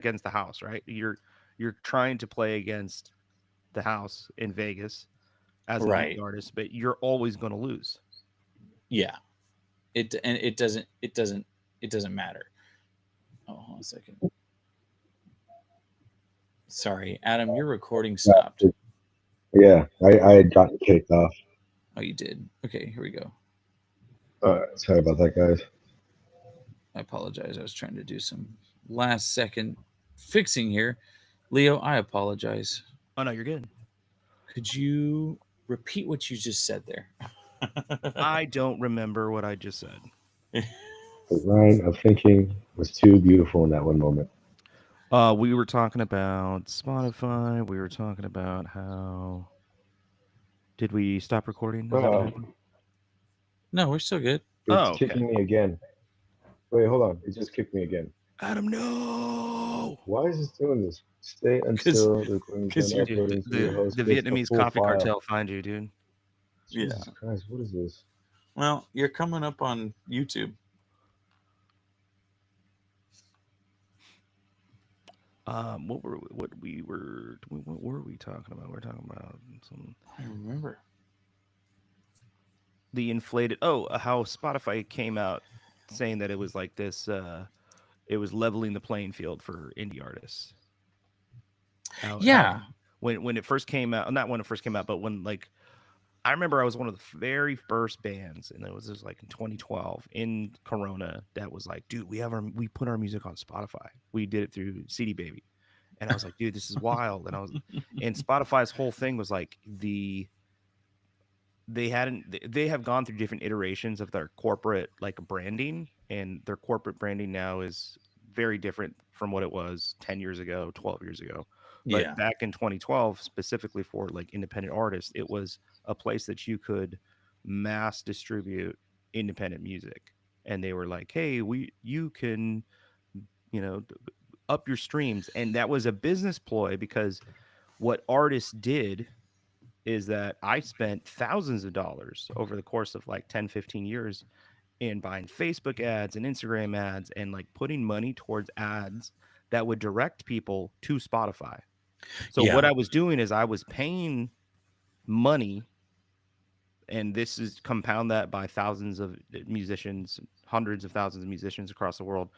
against the house, right? You're trying to play against the house in Vegas as an indie Right. artist, but you're always going to lose. Yeah. It doesn't matter. Oh, hold on a second. Sorry, Adam, your recording stopped. Yeah, I had gotten kicked off. Oh, you did. Okay, here we go. Sorry about that, guys. I apologize. I was trying to do some last second fixing here. Leo, I apologize. Oh no, you're good. Could you repeat what you just said there? I don't remember what I just said. The line of thinking was too beautiful in that one moment. We were talking about Spotify. We were talking about how did we stop recording? Is that what Oh, happened? No, we're still good. it's Oh, okay. kicking me again. Wait, hold on. It just kicked me again. Adam, no. Why is this doing this? Stay Because until the recording is done you're Dude, uploading so your the host the gets the Vietnamese full coffee file. cartel find you, dude. yeah. Jesus Christ, what is this? Well, you're coming up on YouTube. What were we talking about? We're talking about some I remember. the inflated. Oh, how Spotify came out saying that it was like this. It was leveling the playing field for indie artists. How Yeah. when it first came out, not when it first came out, but when like I remember I was one of the very first bands, and it was just like in 2012 in Corona that was like, dude, we put our music on Spotify. We did it through CD Baby, and I was like, dude, this is wild. And Spotify's whole thing was like they have gone through different iterations of their corporate like branding, and their corporate branding now is very different from what it was 10 years ago, 12 years ago. But Yeah. back in 2012, specifically for like independent artists, it was a place that you could mass distribute independent music. And they were like, hey, you can, up your streams. And that was a business ploy because what artists did is that I spent thousands of dollars over the course of like 10, 15 years in buying Facebook ads and Instagram ads and like putting money towards ads that would direct people to Spotify. So what Yeah. I was doing is I was paying money, and this is compound that by thousands of musicians, hundreds of thousands of musicians across the world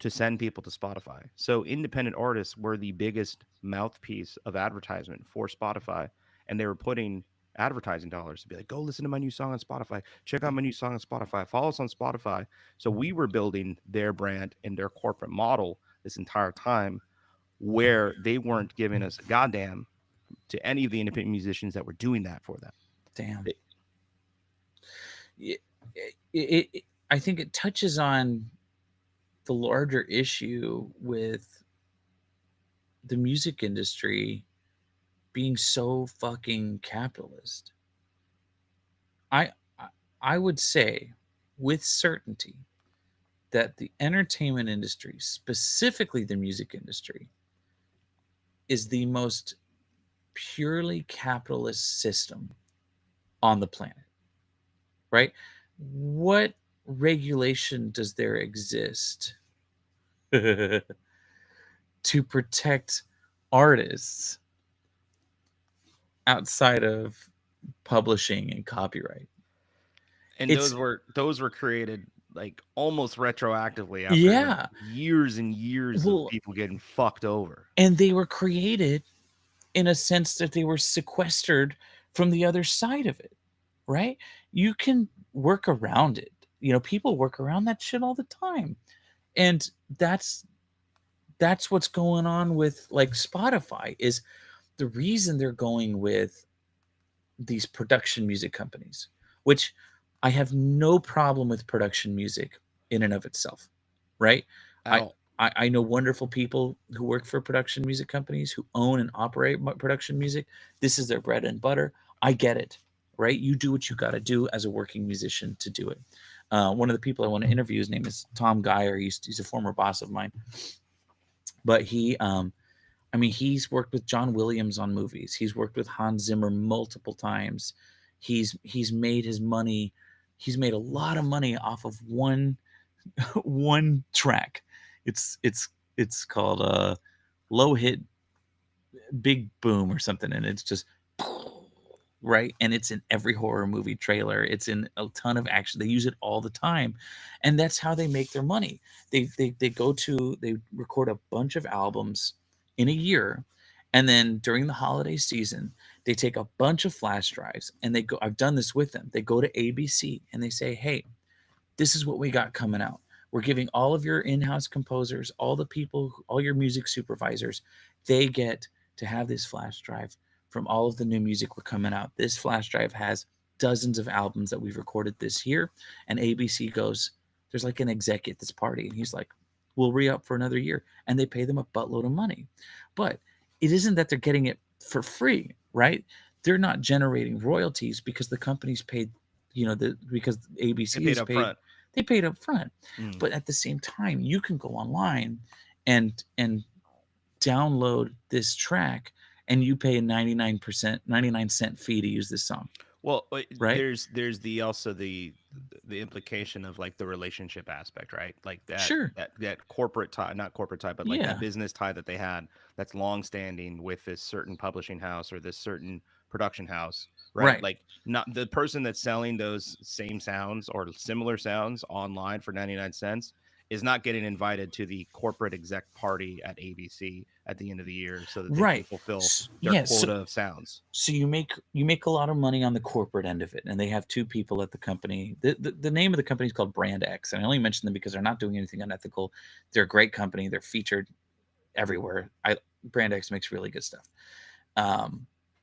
to send people to Spotify. So independent artists were the biggest mouthpiece of advertisement for Spotify, and they were putting advertising dollars to be like, go listen to my new song on Spotify, check out my new song on Spotify, follow us on Spotify. So we were building their brand and their corporate model this entire time, where they weren't giving us a goddamn to any of the independent musicians that were doing that for them. Damn. They- It, I think it touches on the larger issue with the music industry being so fucking capitalist. I I would say with certainty that the entertainment industry, specifically the music industry, is the most purely capitalist system on the planet, right? What regulation does there exist to protect artists outside of publishing and copyright? and It's those were created like almost retroactively after like yeah. years and years of Well, people getting fucked over. and they were created in a sense that they were sequestered from the other side of it, right? You can work around it. People work around that shit all the time. And that's what's going on with like Spotify is the reason they're going with these production music companies, which I have no problem with production music in and of itself, right? At I all. I know wonderful people who work for production music companies who own and operate production music. This is their bread and butter. I get it, right? You do what you got to do as a working musician to do it. One of the people I want to interview, his name is Tom Geyer. He's a former boss of mine, but I mean, he's worked with John Williams on movies. He's worked with Hans Zimmer multiple times. He's made his money. He's made a lot of money off of one one track. It's It's called Low Hit Big Boom or something, and it's just right, and it's in every horror movie trailer. It's in a ton of action. They use it all the time, and that's how they make their money. They record a bunch of albums in a year, and then during the holiday season, they take a bunch of flash drives and they go. I've done this with them. They go to ABC and they say, "Hey, this is what we got coming out. We're giving all of your in-house composers, all the people, all your music supervisors, they get to have this flash drive from all of the new music we're coming out. This flash drive has dozens of albums that we've recorded this year." And ABC goes, there's like an exec at this party, and he's like, we'll re-up for another year. And they pay them a buttload of money. But it isn't that they're getting it for free, right? They're not generating royalties because the company's paid, because They ABC paid is up paid. front. They paid up front. Mm. But at the same time, you can go online and download this track, and you pay a 99 cent fee to use this song. Well, Right? there's also the implication of like the relationship aspect, right? Like Sure. that corporate tie, not corporate tie, but like Yeah. that business tie that they had that's long standing with this certain publishing house or this certain production house, right? Right. Like not the person that's selling those same sounds or similar sounds online for 99 cents is not getting invited to the corporate exec party at ABC at the end of the year so that they can Right. fulfill S- their yeah, quota so of sounds. so you make a lot of money on the corporate end of it, and they have two people at the company. The name of the company is called Brand X, and I only mention them because they're not doing anything unethical. They're a great company. They're featured everywhere. Brand X makes really good stuff.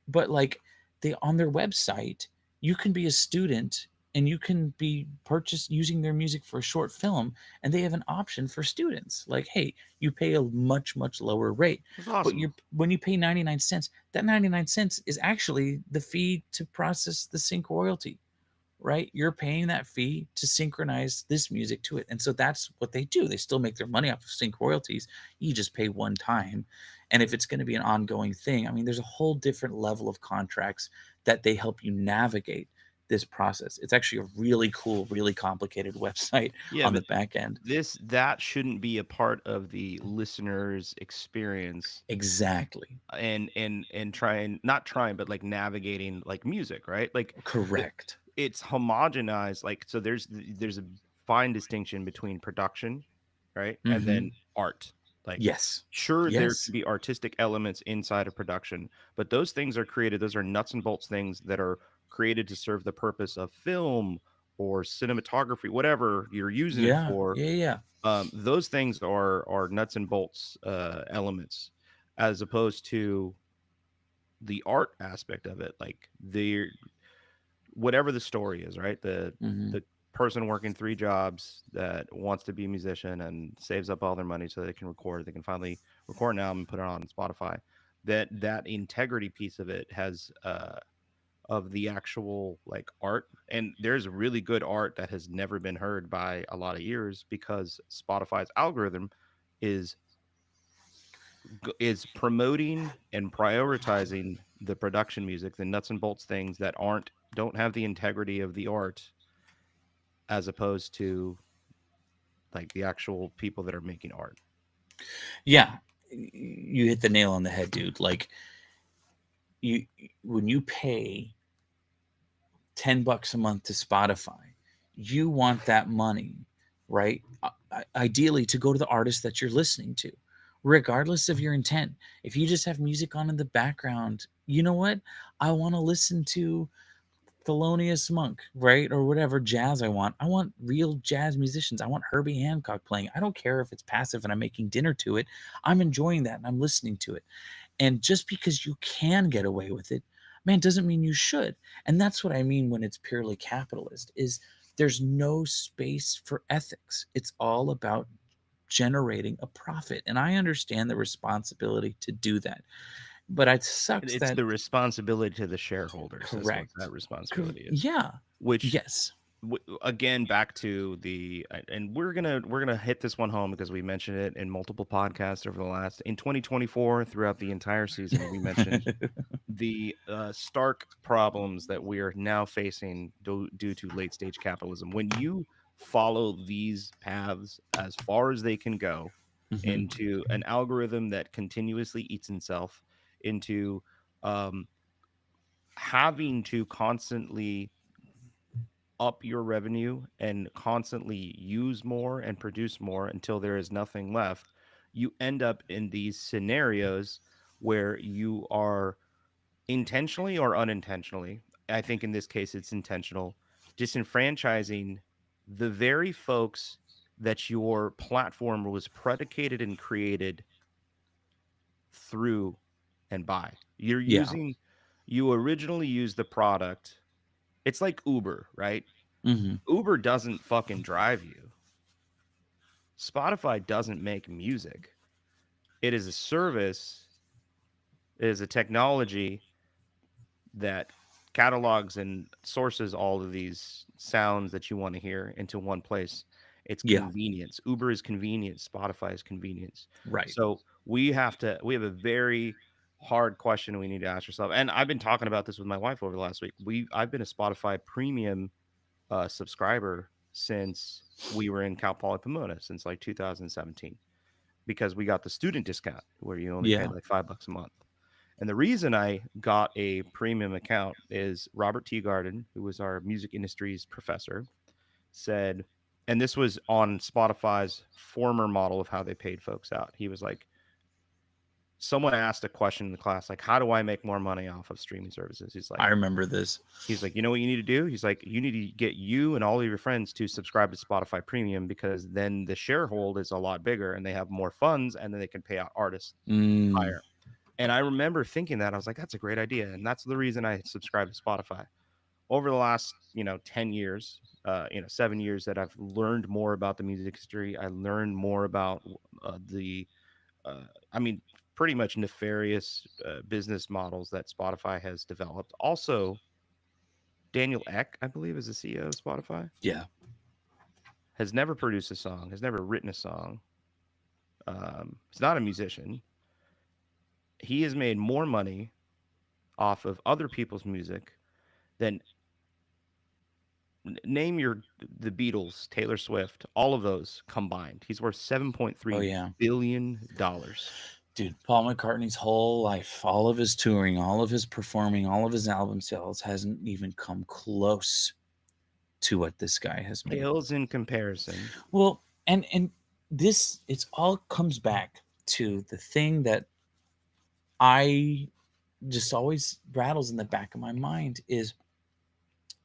But like, they on their website, you can be a student and you can be purchased using their music for a short film, and they have an option for students. Like, hey, you pay a much lower rate, That's but awesome. when you pay 99 cents, that 99 cents is actually the fee to process the sync royalty, right? You're paying that fee to synchronize this music to it. And so that's what they do. They still make their money off of sync royalties. You just pay one time. And if it's going to be an ongoing thing, I mean, there's a whole different level of contracts that they help you navigate this process. It's actually a really cool, really complicated website Yeah, on the but back end. that shouldn't be a part of the listener's experience Exactly. and trying not trying but like navigating like music, right? Like Correct. it's homogenized, like so there's a fine distinction between production, right? And Hmm. then art. Like Yes. sure there Yes. can be artistic elements inside of production, but those things are created, those are nuts and bolts things that are created to serve the purpose of film or cinematography, whatever you're using it Yeah. for. Yeah. Yeah. Those things are nuts and bolts elements, as opposed to the art aspect of it. Like the whatever the story is, right? Hmm. The person working three jobs that wants to be a musician and saves up all their money so they can record. They can finally record an album and put it on Spotify. That integrity piece of it has of the actual like art, and there's really good art that has never been heard by a lot of ears because Spotify's algorithm is is promoting and prioritizing the production music, the nuts and bolts things that don't have the integrity of the art, as opposed to like the actual people that are making art. Yeah. You hit the nail on the head, dude. Like, you when you pay $10 a month to Spotify, you want that money, right? Ideally, to go to the artist that you're listening to, regardless of your intent. If you just have music on in the background, you know what? I want to listen to Thelonious Monk, right? Or whatever jazz I want. I want real jazz musicians. I want Herbie Hancock playing. I don't care if it's passive and I'm making dinner to it. I'm enjoying that and I'm listening to it. And just because you can get away with it, man, doesn't mean you should. And that's what I mean when it's purely capitalist is there's no space for ethics. It's all about generating a profit. And I understand the responsibility to do that. But it sucks It's that the responsibility to the shareholders. That's what that correct. responsibility is. Yeah. Which Yes. again back to the and we're gonna hit this one home because we mentioned it in multiple podcasts over the last in 2024 throughout the entire season. We mentioned the stark problems that we are now facing due to late stage capitalism. When you follow these paths as far as they can go, Mhm. into an algorithm that continuously eats itself, into um, having to constantly up your revenue and constantly use more and produce more until there is nothing left, you end up in these scenarios where you are intentionally or unintentionally, I think in this case it's intentional, disenfranchising the very folks that your platform was predicated and created through and by. You're Yeah. using, you originally used the product. It's like Uber, right? Mhm. Uber doesn't fucking drive you. Spotify doesn't make music. It is a service, it is a technology that catalogs and sources all of these sounds that you want to hear into one place. It's Yeah. convenience. Uber is convenience. Spotify is convenience. Right. So we have a very hard question we need to ask ourselves. And I've been talking about this with my wife over the last week. I've been a Spotify premium subscriber since we were in Cal Poly Pomona since like 2017 because we got the student discount where you only paid Yeah. like $5 a month. And the reason I got a premium account is Robert Teagarden, who was our music industry's professor, said, and this was on Spotify's former model of how they paid folks out. He was like, someone asked a question in the class, like, how do I make more money off of streaming services? I remember this. He's like, you know what you need to do? He's like, you need to get you and all of your friends to subscribe to Spotify Premium because then the sharehold is a lot bigger and they have more funds and then they can pay out artists Mm, higher. And I remember thinking that I was like, that's a great idea. And that's the reason I subscribed to Spotify. Over the last, 10 years, 7 years that I've learned more about the music industry, I learned more about the, uh, I mean, pretty much nefarious business models that Spotify has developed. Also, Daniel Ek, I believe, is the CEO of Spotify, yeah. has never produced a song, has never written a song. He's not a musician. He has made more money off of other people's music than name the Beatles, Taylor Swift, all of those combined. He's worth Oh 7.3 yeah. billion dollars. Dude, Paul McCartney's whole life, all of his touring, all of his performing, all of his album sales hasn't even come close to what this guy has made. Pales in comparison. Well, and this it's all comes back to the thing that I just always rattles in the back of my mind is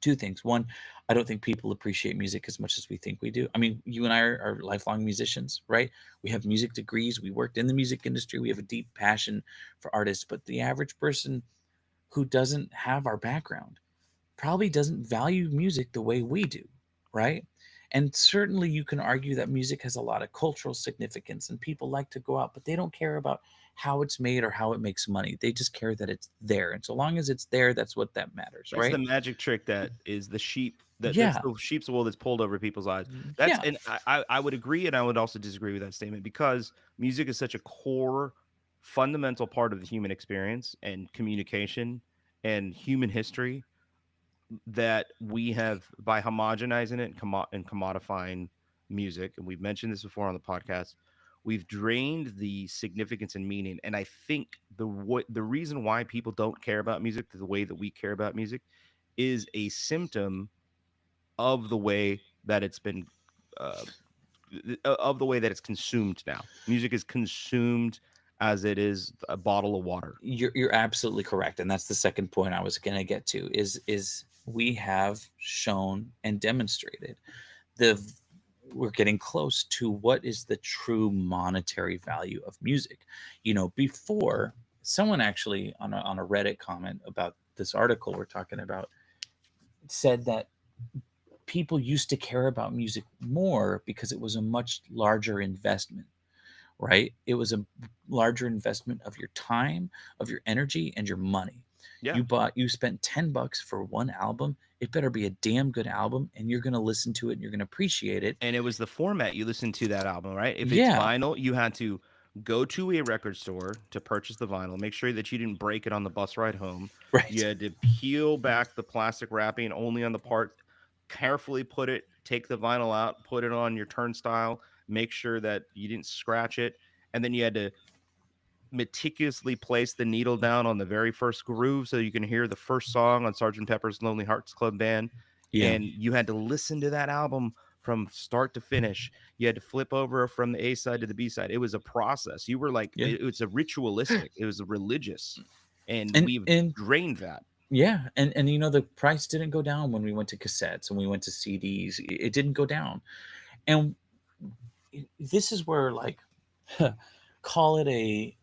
two things. One, I don't think people appreciate music as much as we think we do. I mean, you and I are lifelong musicians, right? We have music degrees. We worked in the music industry. We have a deep passion for artists. But the average person who doesn't have our background probably doesn't value music the way we do, right? And certainly you can argue that music has a lot of cultural significance and people like to go out, but they don't care about how it's made or how it makes money. They just care that it's there. And so long as it's there, that's what that matters, That's the right? magic trick that is the sheep that's Yeah. the sheep's wool that's pulled over people's eyes. That's Yeah. and I would agree and I would also disagree with that statement because music is such a core fundamental part of the human experience and communication and human history that we have by homogenizing it and, and commodifying music, and we've mentioned this before on the podcast, we've drained the significance and meaning. And I think the reason why people don't care about music the way that we care about music is a symptom of the way that it's been uh, of the way that it's consumed now. Music is consumed as it is a bottle of water. You're absolutely correct. And that's the second point I was gonna get to is we have shown and demonstrated the we're getting close to what is the true monetary value of music. Before someone actually on a Reddit comment about this article we're talking about said that people used to care about music more because it was a much larger investment, right? It was a larger investment of your time, of your energy, and your money. Yeah. You spent $10 for one album. It better be a damn good album, and you're gonna listen to it and you're gonna appreciate it. And it was the format you listened to that album, right? If it's Yeah, vinyl, you had to go to a record store to purchase the vinyl, make sure that you didn't break it on the bus ride home. You right. had to peel back the plastic wrapping only on the part, carefully take the vinyl out, put it on your turnstile, make sure that you didn't scratch it, and then you had to meticulously place the needle down on the very first groove so you can hear the first song on Sgt. Pepper's Lonely Hearts Club Band. Yeah. And you had to listen to that album from start to finish. You had to flip over from the A side to the B side. It was a process. You were like, Yeah. it was a ritualistic, it was a religious, and And we've and drained that. yeah, and you know, the price didn't go down when we went to cassettes and we went to CDs. It didn't go down. And this is where, like, call it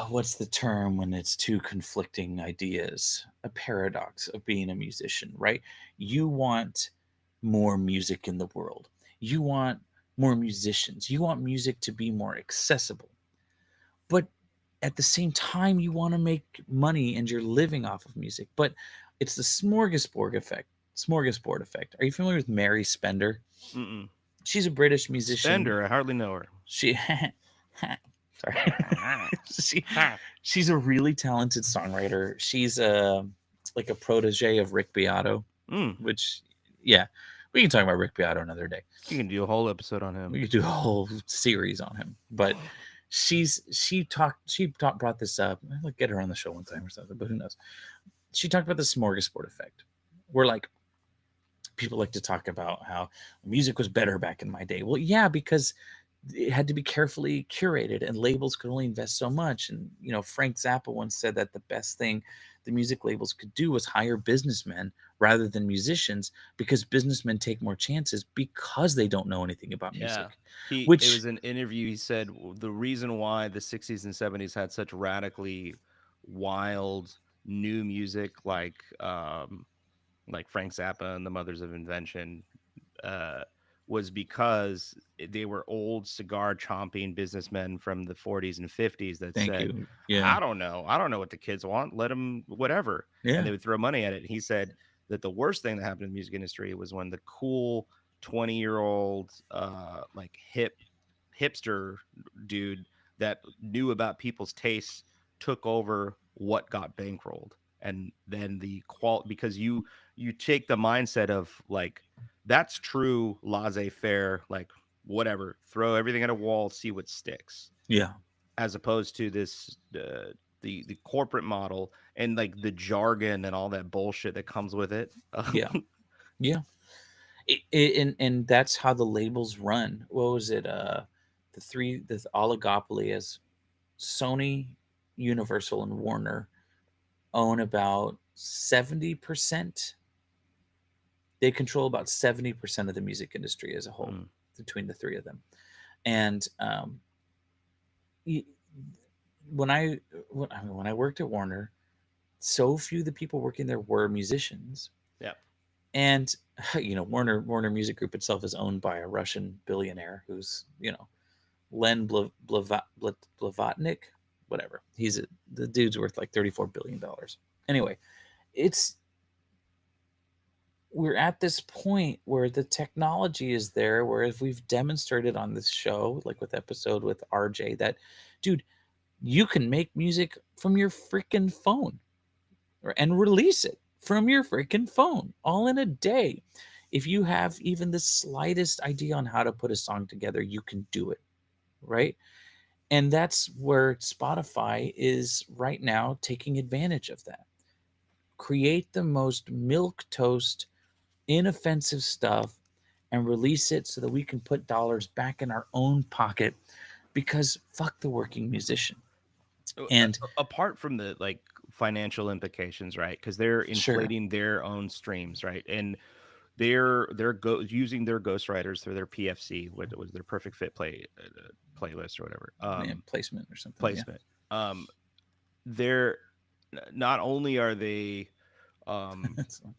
what's the term when it's two conflicting ideas? A paradox of being a musician, right? You want more music in the world. You want more musicians. You want music to be more accessible. But at the same time, you want to make money and you're living off of music. But it's the smorgasbord effect. Smorgasbord effect. Are you familiar with Mary Spender? Mm-mm. She's a British musician. Spender, I hardly know her. She sorry. She's a really talented songwriter. She's like a protege of Rick Beato, which, yeah, we can talk about Rick Beato another day. You can do a whole episode on him. We could do a whole series on him. But she brought this up. I'll get her on the show one time or something, but who knows? She talked about the smorgasbord effect, where, like, people like to talk about how music was better back in my day. Well, yeah, because it had to be carefully curated and labels could only invest so much. And, you know, Frank Zappa once said that the best thing the music labels could do was hire businessmen rather than musicians, because businessmen take more chances because they don't know anything about music. It was an interview. He said the reason why the 60s and 70s had such radically wild new music, like Frank Zappa and the Mothers of Invention, was because they were old cigar chomping businessmen from the 40s and 50s that said, I don't know what the kids want, let them whatever. And they would throw money at it. He said that the worst thing that happened in the music industry was when the cool 20-year-old like hipster dude that knew about people's tastes took over what got bankrolled. And then the quality, because you take the mindset of, like, that's true, laissez-faire, like, whatever, throw everything at a wall, see what sticks. Yeah. As opposed to this, the corporate model and, like, the jargon and all that bullshit that comes with it. Yeah. Yeah. And that's how the labels run. What was it? The oligopoly as Sony, Universal, and Warner own about 70%. They control about 70% of the music industry as a whole between the three of them. And when I worked at Warner, so few of the people working there were musicians. Yeah. And, you know, Warner Music Group itself is owned by a Russian billionaire who's, you know, Len Blavatnik, whatever. The dude's worth like $34 billion. Anyway, we're at this point where the technology is there, where if we've demonstrated on this show, like with episode with RJ, that, dude, you can make music from your freaking phone and release it from your freaking phone all in a day. If you have even the slightest idea on how to put a song together, you can do it, right? And that's where Spotify is right now, taking advantage of that. Create the most milquetoast, inoffensive stuff and release it so that we can put dollars back in our own pocket, because fuck the working musician. And apart from the, like, financial implications, right? Because they're inflating their own streams, right? And they're using their ghostwriters through their PFC, what was their perfect fit playlist or whatever, placement or something. Placement. They're not only are they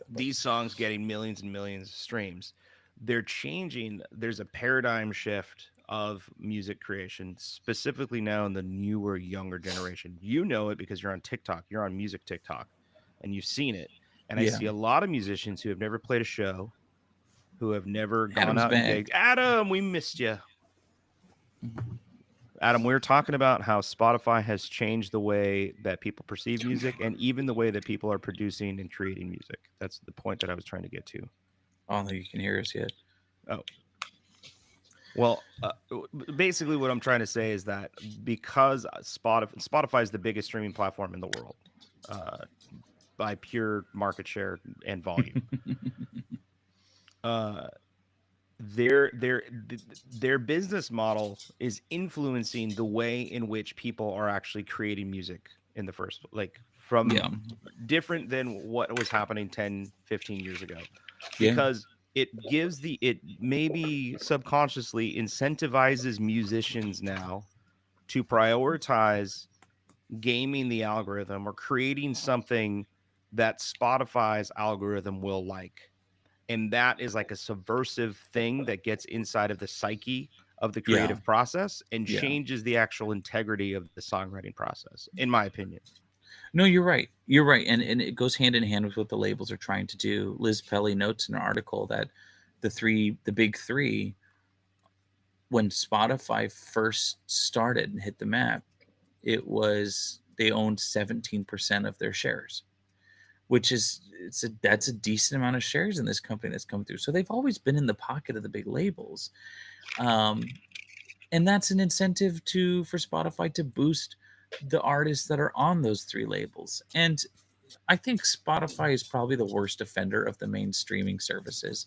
these songs getting millions and millions of streams, they're changing. There's a paradigm shift of music creation, specifically now in the newer, younger generation. You know it because you're on TikTok, you're on music TikTok, and you've seen it. And I see a lot of musicians who have never played a show, who have never gone out and gigged. Adam, we missed you. Adam, we're talking about how Spotify has changed the way that people perceive music and even the way that people are producing and creating music. That's the point that I was trying to get to. I don't think you can hear us yet. Oh, well, basically, what I'm trying to say is that because Spotify is the biggest streaming platform in the world uh, by pure market share and volume, uh, their business model is influencing the way in which people are actually creating music in the first, like from Yeah. different than what was happening 10, 15 years ago, Yeah. because it maybe subconsciously incentivizes musicians now to prioritize gaming the algorithm or creating something that Spotify's algorithm will like. And that is like a subversive thing that gets inside of the psyche of the Yeah. creative process and Yeah. changes the actual integrity of the songwriting process, in my opinion. No, you're right. You're right. And it goes hand in hand with what the labels are trying to do. Liz Pelly notes in an article that the big three, when Spotify first started and hit the map, they owned 17% of their shares, which is that's a decent amount of shares in this company that's come through. So they've always been in the pocket of the big labels. And that's an incentive for Spotify to boost the artists that are on those three labels. And I think Spotify is probably the worst offender of the main streaming services.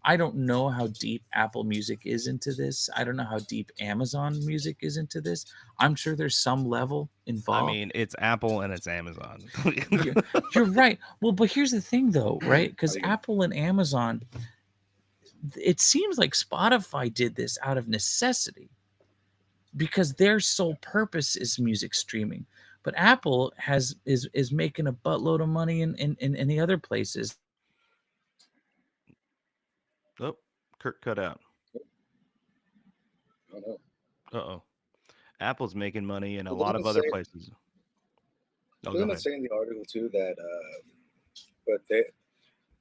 I don't know how deep Apple Music is into this. I don't know how deep Amazon Music is into this. I'm sure there's some level I involved. mean, it's Apple and it's Amazon. You're right. Well, but here's the thing, though, right? Because Apple and Amazon, it seems like Spotify did this out of necessity because their sole purpose is music streaming. But Apple is making a buttload of money in the other places. Oh, Kurt cut out. I don't know. Uh-oh. Apple's making money in a Well, lot doesn't of it other say- places. Oh, go Doesn't it ahead. say in the article too that,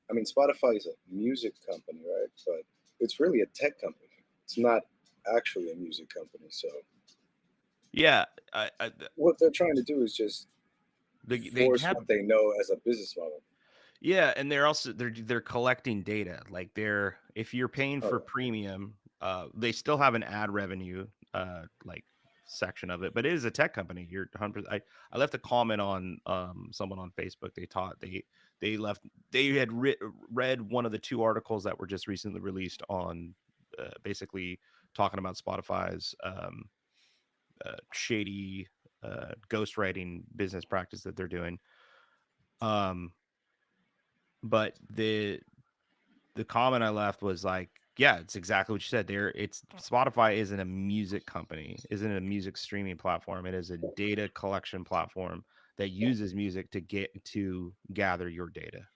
I mean, Spotify is a music company, right? But it's really a tech company. It's not actually a music company. So Yeah, what they're trying to do is just they force have what they know as a business model. yeah, and they're collecting data. Like if you're paying for Oh. premium, they still have an ad revenue like section of it, but it is a tech company. You're 100%. I left a comment on someone on Facebook. They had read one of the two articles that were just recently released on basically talking about Spotify's shady ghostwriting business practice that they're doing. But the comment I left was like, yeah, it's exactly what you said. It's Spotify isn't a music company, isn't a music streaming platform. It is a data collection platform that uses music to gather your data,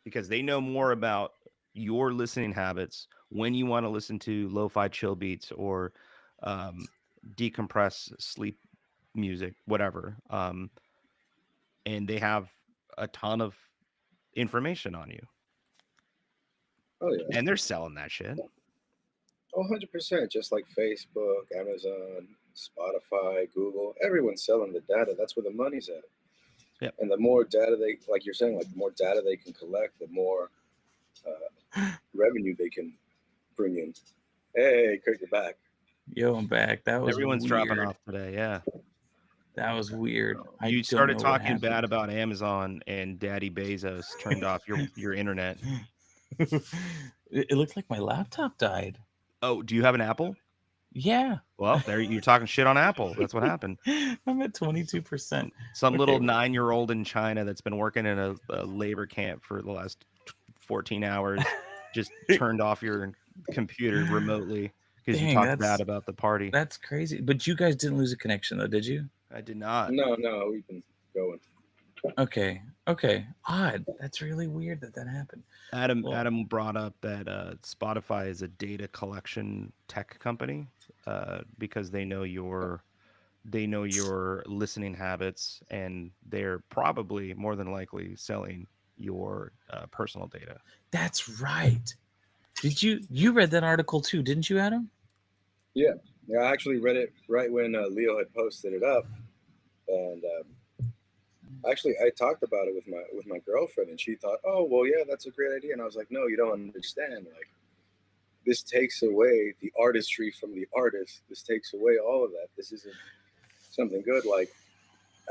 because they know more about your listening habits, when you want to listen to lo-fi chill beats or decompress sleep music, whatever. And they have a ton of information on you. Oh yeah. And they're selling that shit. 100%. Just like Facebook, Amazon, Spotify, Google, everyone's selling the data. That's where the money's at. Yep. And the more data like you're saying, like the more data they can collect, the more revenue they can bring in. Hey, Kurt, you're back. Yo, I'm back. That was Everyone's weird. dropping off today. Yeah. That was weird. You started talking bad about Amazon and Daddy Bezos turned off your internet. It looked like my laptop died. Oh, do you have an Apple? Yeah. Well, you're talking shit on Apple. That's what happened. I'm at 22%. Some Okay. little 9-year-old in China that's been working in a labor camp for the last 14 hours just turned off your computer remotely because you talked bad about the party. That's crazy. But you guys didn't lose a connection, though, did you? I did not. No, we've been going. Okay. Odd. That's really weird that happened. Adam brought up that Spotify is a data collection tech company because they know your listening habits, and they're probably more than likely selling your personal data. That's right. You read that article too, didn't you, Adam? Yeah, I actually read it right when Leo had posted it up, and Actually, I talked about it with my girlfriend, and she thought, "Oh, well, yeah, that's a great idea." And I was like, "No, you don't understand. Like, this takes away the artistry from the artist. This takes away all of that. This isn't something good. Like,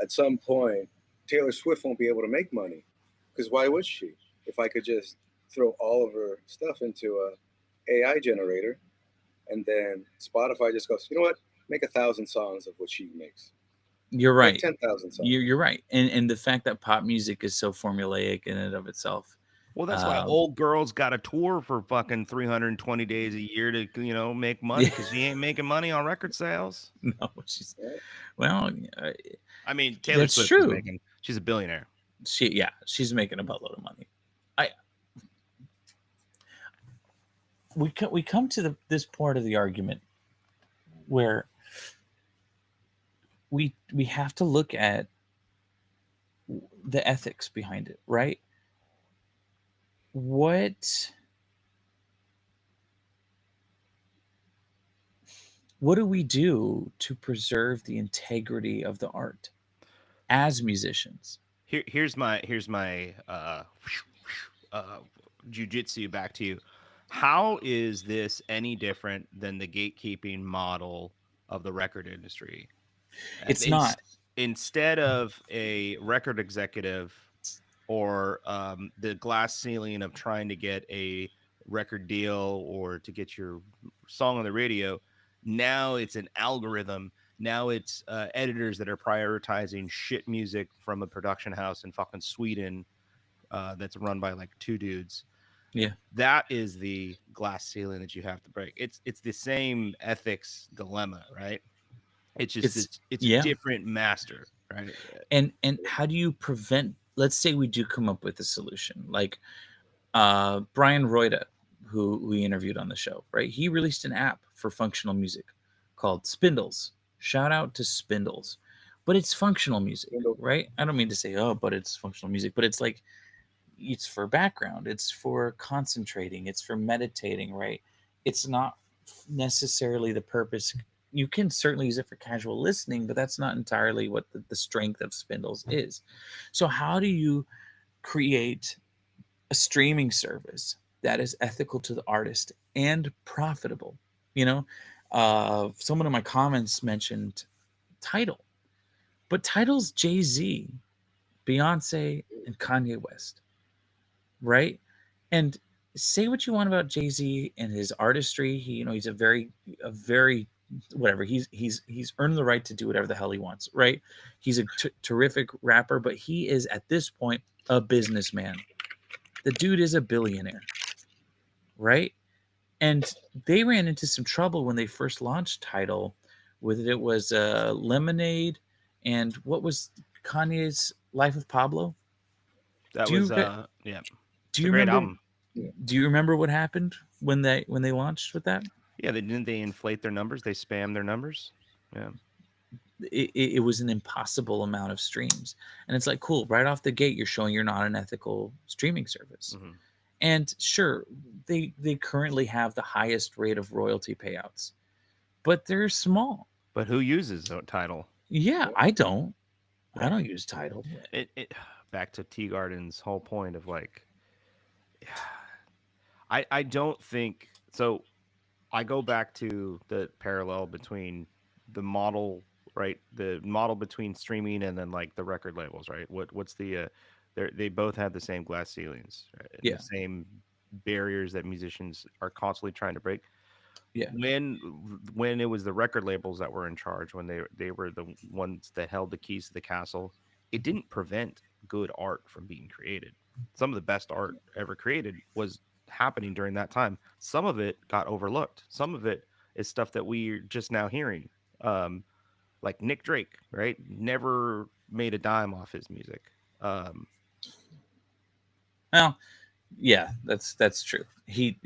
at some point, Taylor Swift won't be able to make money, because why would she? If I could just throw all of her stuff into a AI generator, and then Spotify just goes, you know what? Make 1,000 songs of what she makes. You're Make right. 10,000 songs. You're right. And the fact that pop music is so formulaic in and of itself. Well, that's why old girls got a tour for fucking 320 days a year to, you know, make money, because she ain't making money on record sales. No, she's Right? well. I mean, Taylor That's Swift true. she's a billionaire. She's making a buttload of money. We come to this part of the argument where we have to look at the ethics behind it, right? What do we do to preserve the integrity of the art as musicians? Here's my jujitsu back to you. How is this any different than the gatekeeping model of the record industry? It's not. Instead of a record executive or the glass ceiling of trying to get a record deal or to get your song on the radio, now it's an algorithm. Now it's editors that are prioritizing shit music from a production house in fucking Sweden that's run by like two dudes. Yeah. That is the glass ceiling that you have to break. It's the same ethics dilemma, right? It's just it's yeah. a different master, right? And how do you prevent, let's say we do come up with a solution, like Brian Royda, who we interviewed on the show, right? He released an app for functional music called Spindles. Shout out to Spindles. But it's functional music, right? I don't mean to say, oh, but it's functional music, but it's like, it's for background, it's for concentrating, it's for meditating, right? It's not necessarily the purpose. You can certainly use it for casual listening, but that's not entirely what the strength of Spindles is. So how do you create a streaming service that is ethical to the artist and profitable? You know, someone in my comments mentioned Tidal, but Tidal's Jay-Z, Beyonce, and Kanye West, right? And say what you want about Jay-Z and his artistry. He's a very whatever. He's earned the right to do whatever the hell he wants, right? He's a terrific rapper, but he is at this point a businessman. The dude is a billionaire, right? And they ran into some trouble when they first launched Tidal. With it was Lemonade, and what was Kanye's Life of Pablo? That was yeah. Do you remember? Album. Do you remember what happened when they launched with that? Yeah, they inflate their numbers. They spam their numbers. Yeah. It was an impossible amount of streams, and it's like, cool, right off the gate you're showing you're not an ethical streaming service. Mm-hmm. And sure, they currently have the highest rate of royalty payouts, but they're small. But who uses Tidal? Yeah, I don't use Tidal. It back to Teagarden's whole point of like, I don't think so. I go back to the parallel between the model, right? The model between streaming and then like the record labels, right? What's the they both have the same glass ceilings, right? Yeah. The same barriers that musicians are constantly trying to break. Yeah. When it was the record labels that were in charge, when they were the ones that held the keys to the castle, it didn't prevent good art from being created. Some of the best art ever created was happening during that time. Some of it got overlooked. Some of it is stuff that we're just now hearing. Like Nick Drake, right? Never made a dime off his music. Well, yeah, that's true. He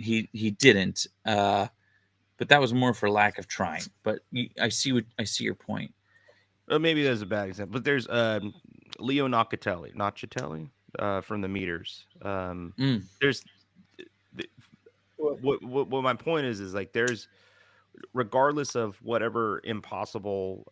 didn't. But that was more for lack of trying. But I see your point. Maybe that's a bad example. But there's Leo Nocchitelli from the Meters. There's what my point is like there's, regardless of whatever impossible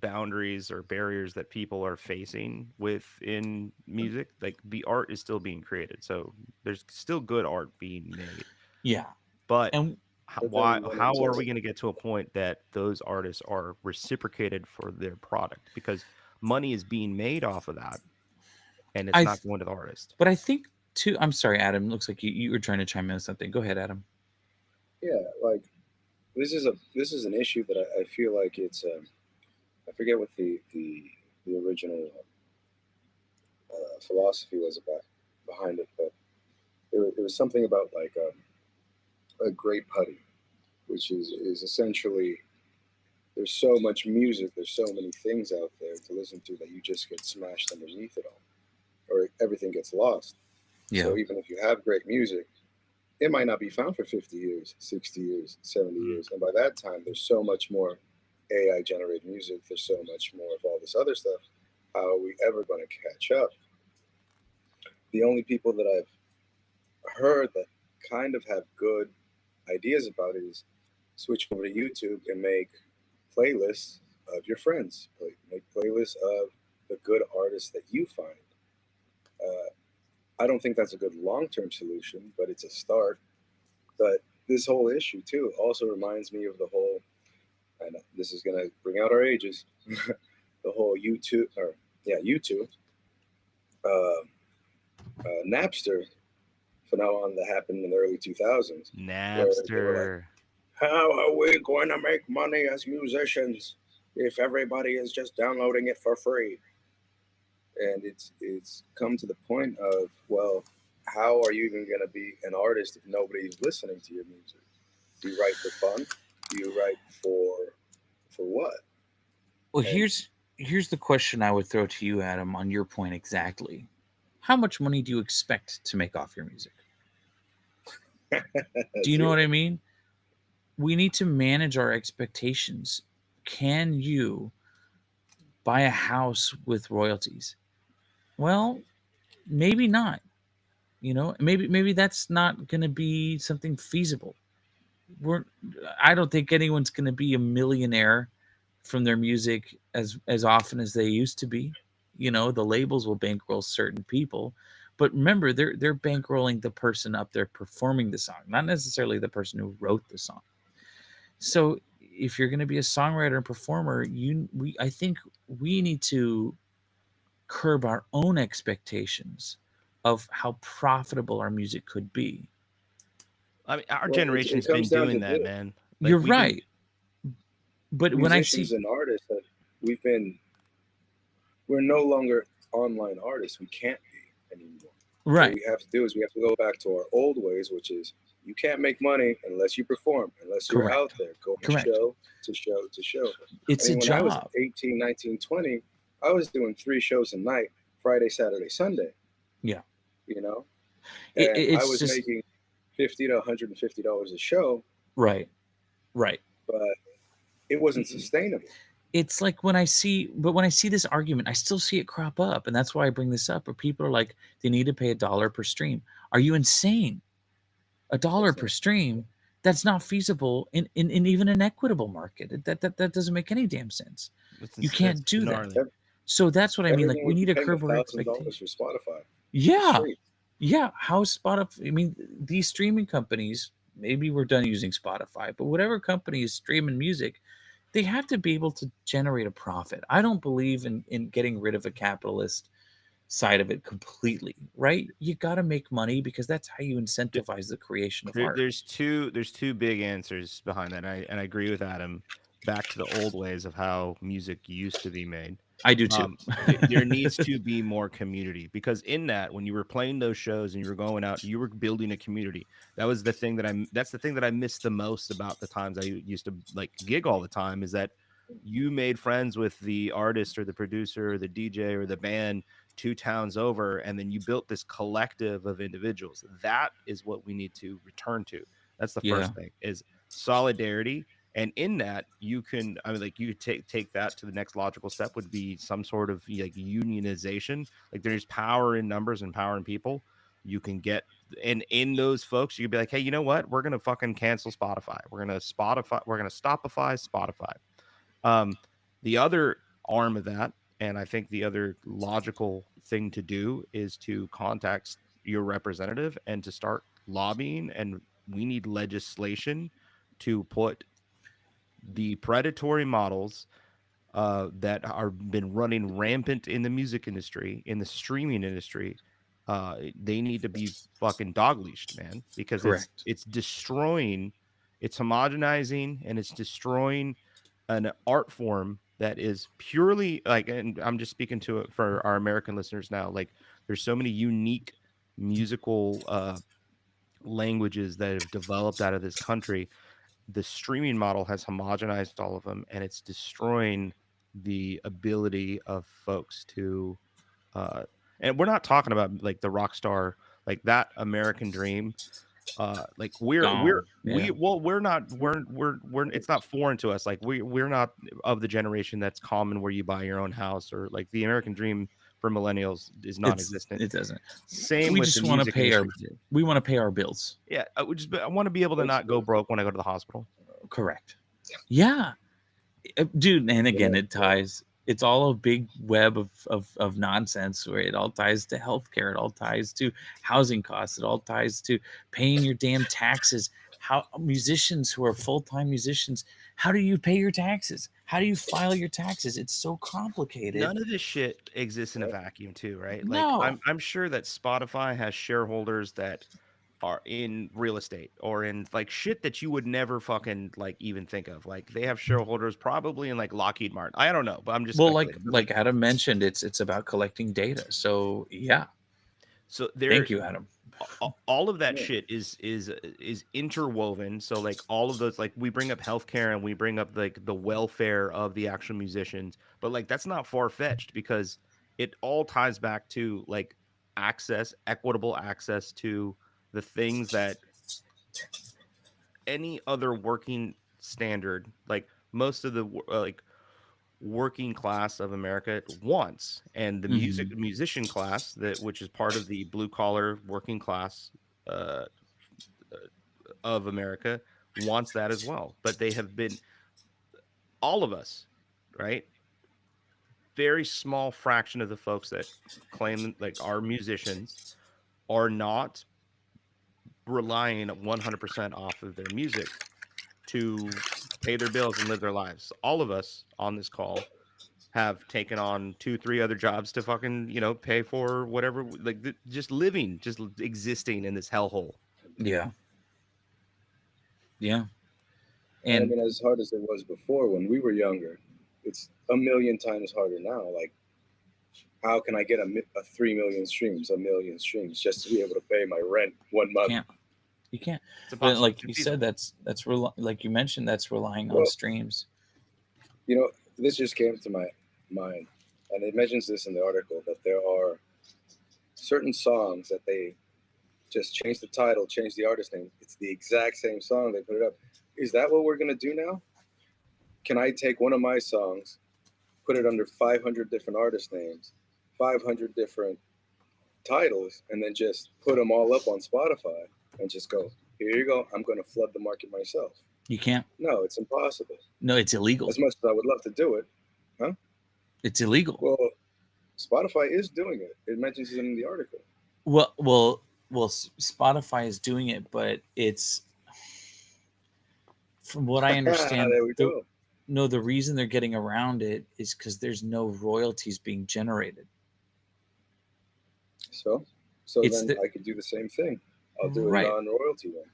boundaries or barriers that people are facing within music, like the art is still being created. So there's still good art being made. Yeah. But And But then when how it's are we going to get to a point that those artists are reciprocated for their product? Because money is being made off of that, and it's I not th- going to the artist. but I think too, I'm sorry, Adam. Looks like you were trying to chime in with something. Go ahead, Adam. yeah, like this is an issue that I feel like it's I forget what the original philosophy was about behind it, but it was something about like a great putty, which is essentially there's so much music, there's so many things out there to listen to that you just get smashed underneath it all, or everything gets lost. Yeah. So even if you have great music, it might not be found for 50 years, 60 years, 70 Mm. years. And by that time, there's so much more AI generated music. There's so much more of all this other stuff. How are we ever going to catch up? The only people that I've heard that kind of have good ideas about it is switch over to YouTube and make playlists of your friends. Make playlists of the good artists that you find. Uh, I don't think that's a good long term solution, but it's a start. But this whole issue too also reminds me of the whole, and this is gonna bring out our ages, the whole YouTube or yeah YouTube, uh, Napster phenomenon that happened in the early 2000s, where they were like, Napster. "How are we going to make money as musicians if everybody is just downloading it for free?" And it's come to the point of, well, how are you even going to be an artist if nobody's listening to your music? Do you write for fun? Do you write for what? Well, And here's the question I would throw to you, Adam, on your point exactly. How much money do you expect to make off your music? Do you know what I zero. mean? We need to manage our expectations. Can you buy a house with royalties? Well, maybe not. Maybe that's not going to be something feasible. We're I don't think anyone's going to be a millionaire from their music as often as they used to be. The labels will bankroll certain people, but remember they're bankrolling the person up there performing the song, not necessarily the person who wrote the song. So if you're going to be a songwriter and performer, I think we need to curb our own expectations of how profitable our music could be. I mean, our Well, it generation's been comes down doing to that, this: man. You're Like we've been right, but when I musicians see and artists that we're no longer online artists. We can't be anymore. What right, we have to do is we have to go back to our old ways, which is you can't make money unless you perform, unless you're out correct, there going correct. show to show to show. I It's a mean, when I was job. 18, 19, 20, I was doing 3 shows a night, Friday, Saturday, Sunday, Yeah, you know, and I it's was just making $50 to $150 a show, right, right. but it wasn't sustainable. It's like when I see this argument, I still see it crop up, and that's why I bring this up. Where people are like, they need to pay $1 per stream. Are you insane? $1 It's per not. stream? That's not feasible in even an equitable market. That doesn't make any damn sense. You that's can't do that. gnarly. So that's what I mean. Like Everyone we would need be to paying curb our $1,000 expectations. for Spotify, for Yeah, stream. yeah. How Spotify? I mean, these streaming companies. Maybe we're done using Spotify, but whatever company is streaming music, they have to be able to generate a profit. I don't believe in getting rid of a capitalist side of it completely, right? You got to make money because that's how you incentivize the creation of art. There's two big answers behind that. And I agree with Adam. Back to the old ways of how music used to be made. I do too. There needs to be more community, because in that, when you were playing those shows and you were going out, you were building a community. That's the thing that I miss the most about the times I used to like gig all the time, is that you made friends with the artist or the producer or the DJ or the band 2 towns over, and then you built this collective of individuals. That is what we need to return to. That's the Yeah. first thing, is solidarity. And in that, you can, I mean, like, you could take that to the next logical step, would be some sort of like unionization. Like, there's power in numbers and power in people. You can get, and in those folks, you could be like, hey, you know what? We're gonna fucking cancel Spotify. We're gonna stopify Spotify. The other arm of that. And I think the other logical thing to do is to contact your representative and to start lobbying. And we need legislation to put the predatory models that are been running rampant in the music industry, in the streaming industry. They need to be fucking dog leashed, man, because Correct. it's destroying, it's homogenizing, and it's destroying an art form that is purely like, and I'm just speaking to it for our American listeners now. Like, there's so many unique musical languages that have developed out of this country. The streaming model has homogenized all of them, and it's destroying the ability of folks to and we're not talking about like the rock star, like that American dream. Like Gone. Yeah. we're not we're it's not foreign to us. Like we're not of the generation that's common where you buy your own house, or like the American dream for millennials is non-existent. It doesn't. Same We with just the want to music pay our industry too. we want to pay our bills. Yeah, I want to be able to not go broke when I go to the hospital. Correct. Yeah. Dude, and again, Yeah. it ties. It's all a big web of nonsense where it all ties to healthcare. It all ties to housing costs. It all ties to paying your damn taxes. How musicians who are full-time musicians, how do you pay your taxes? How do you file your taxes? It's so complicated. None of this shit exists in a vacuum, too, right? Like No. I'm sure that Spotify has shareholders that are in real estate or in like shit that you would never fucking like even think of. Like they have shareholders probably in like Lockheed Martin. I don't know, but I'm just Well, speculating. like Adam mentioned, it's about collecting data. So yeah, So there, thank you, Adam. all of that Yeah. shit is interwoven. So like all of those, like we bring up healthcare and we bring up like the welfare of the actual musicians, but like that's not far-fetched because it all ties back to like access, equitable access to the things that any other working standard, like most of the like working class of America wants, and the musician class that which is part of the blue collar working class uh, of America wants that as well. But they have been all of us, right? Very small fraction of the folks that claim like are musicians are not relying 100% off of their music to pay their bills and live their lives. All of us on this call have taken on 2-3 other jobs to fucking, pay for whatever, like just living, just existing in this hellhole. Yeah. Yeah. I And mean, as hard as it was before when we were younger, it's a million times harder now. Like, how can I get a 3 million streams, a million streams just to be able to pay my rent 1 month? you can't. It's But impossible. like It's you infeasible. said, that's like you mentioned, that's relying on Well- streams. You know, this just came to my mind, and it mentions this in the article that there are certain songs that they just change the title, change the artist name. It's the exact same song. They put it up. Is that what we're gonna do now? Can I take one of my songs, put it under 500 different artist names, 500 different titles, and then just put them all up on Spotify and just go, here you go. I'm gonna flood the market myself. You can't. No, it's impossible. No, it's illegal. As much as I would love to do it, It's illegal. well, Spotify is doing it. It mentions it in the article. Well, Spotify is doing it, but it's from what I understand. There we go. No, the reason they're getting around it is because there's no royalties being generated. So It's then the- I could do the same thing. I'll do Right. a non-royalty one.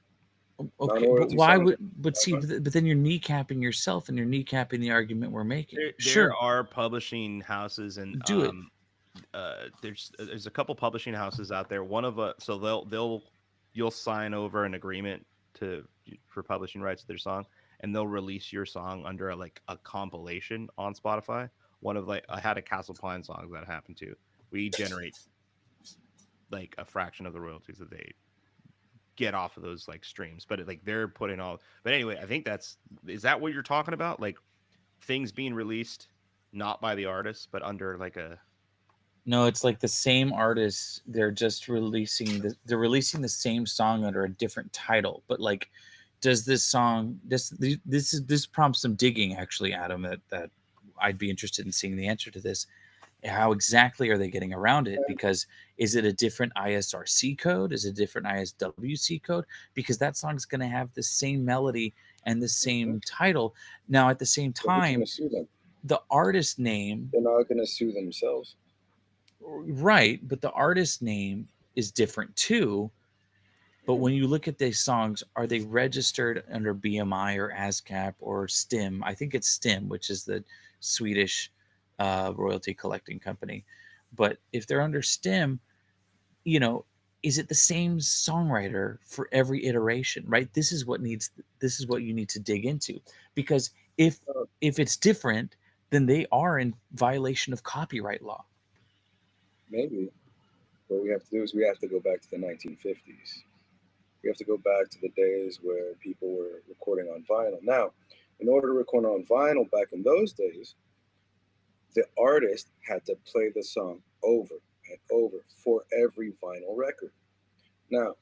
Okay, but Non-royalty why song. would? But see, Uh-huh. but then you're kneecapping yourself, and you're kneecapping the argument we're making. There Sure, are publishing houses and Do it. there's a couple publishing houses out there. One of so you'll sign over an agreement for publishing rights to their song, and they'll release your song under a compilation on Spotify. One of I had a Castle Pine song that happened to. We generate like a fraction of the royalties that they get off of those like streams, but they're putting all. But anyway, I think is that what you're talking about? Like things being released not by the artist, but under like a. no, it's like the same artists. They're just releasing the same song under a different title. But like, does this song this prompts some digging actually, Adam? That I'd be interested in seeing the answer to this. How exactly are they getting around it? Because is it a different ISRC code? Is it a different ISWC code? Because that song's going to have the same melody and the same title. Now, at the same So who's time, gonna sue them? the artist name, They're not gonna sue themselves. right? But the artist name is different too. But when you look at these songs, are they registered under BMI or ASCAP or STIM? I think it's STIM, which is the Swedish royalty collecting company. But if they're under STIM, you know, is it the same songwriter for every iteration? Right. This is what you need to dig into, because if it's different, then they are in violation of copyright law. Maybe. What we have to do is we have to go back to the 1950s. We have to go back to the days where people were recording on vinyl. Now, in order to record on vinyl back in those days, the artist had to play the song over and over for every vinyl record. Now,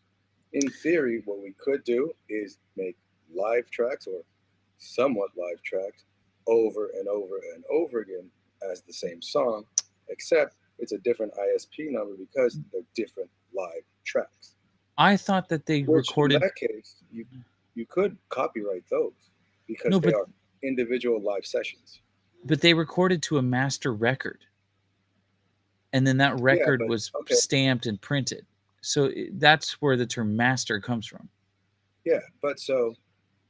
in theory, what we could do is make live tracks or somewhat live tracks over and over and over again as the same song, except it's a different ISP number because they're different live tracks. I thought that they Which recorded. in that case, you could copyright those because No, they but are individual live sessions. but they recorded to a master record, and then that Yeah, record but was okay, stamped and printed. So that's where the term master comes from. yeah, but so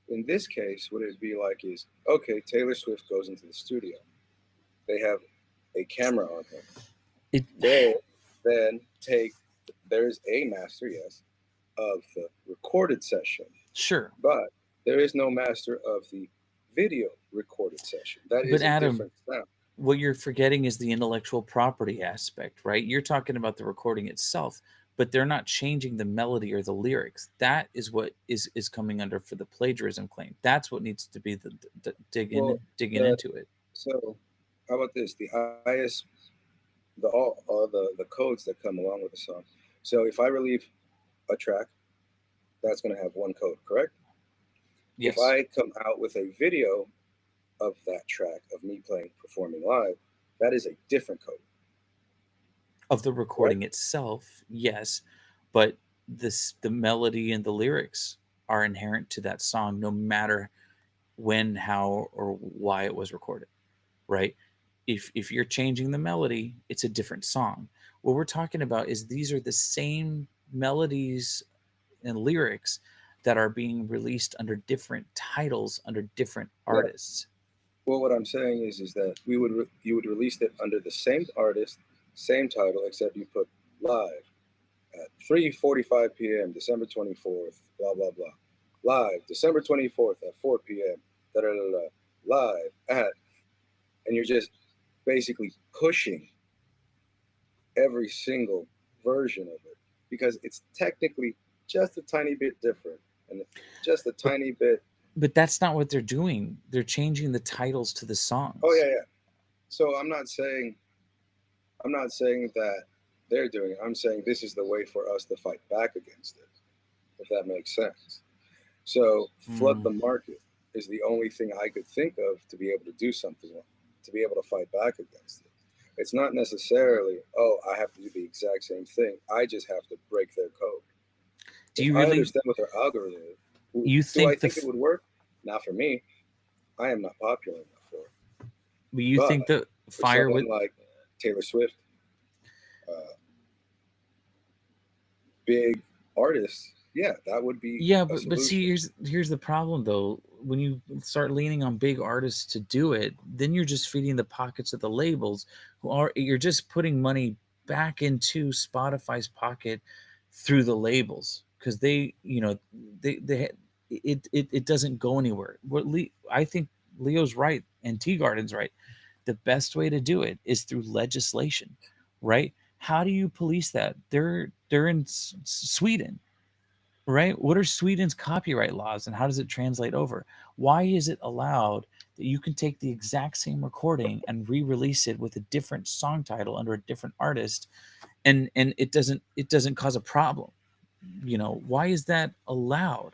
in this case, what it'd be like is okay, Taylor Swift goes into the studio. They have a camera on him. It They then take, there's a master, yes, of the recorded session, sure, but there is no master of the video recorded session. That but is a Adam, different sound. what you're forgetting is the intellectual property aspect, right? You're talking about the recording itself, but they're not changing the melody or the lyrics. That is what is coming under for the plagiarism claim. That's what needs to be the digging Well, into it. so how about this? The IS, all the codes that come along with the song. So if I relieve a track, that's going to have one code, correct? Yes. If I come out with a video of that track of me performing live, that is a different code. Of the recording itself, yes, but the melody and the lyrics are inherent to that song, no matter when, how, or why it was recorded, right? If you're changing the melody, it's a different song. What we're talking about is these are the same melodies and lyrics that are being released under different titles under different artists. Well, what I'm saying is that you would release it under the same artist, same title, except you put live at 3:45 p.m. December 24th, blah blah blah. Live December 24th at 4 p.m. Da da da da. Live at, and you're just basically pushing every single version of it because it's technically just a tiny bit different and just a tiny bit. But that's not what they're doing. They're changing the titles to the songs. Oh yeah. So I'm not saying that they're doing it. I'm saying this is the way for us to fight back against it, if that makes sense. So flood the market is the only thing I could think of to be able to do something, to be able to fight back against it. It's not necessarily, I have to do the exact same thing. I just have to break their code. Do you I really understand what their algorithm is? You think do I think it would work? Not for me. I am not popular enough for it. But you think the fire with like Taylor Swift, big artists, yeah, that would be. Yeah, but see, here's the problem though. When you start leaning on big artists to do it, then you're just feeding the pockets of the labels, you're just putting money back into Spotify's pocket through the labels, because they it doesn't go anywhere. I think Leo's right and Teagarden's right. The best way to do it is through legislation, right? How do you police that? They're in Sweden, right? What are Sweden's copyright laws and how does it translate over? Why is it allowed that you can take the exact same recording and re-release it with a different song title under a different artist, and it doesn't cause a problem? Why is that allowed?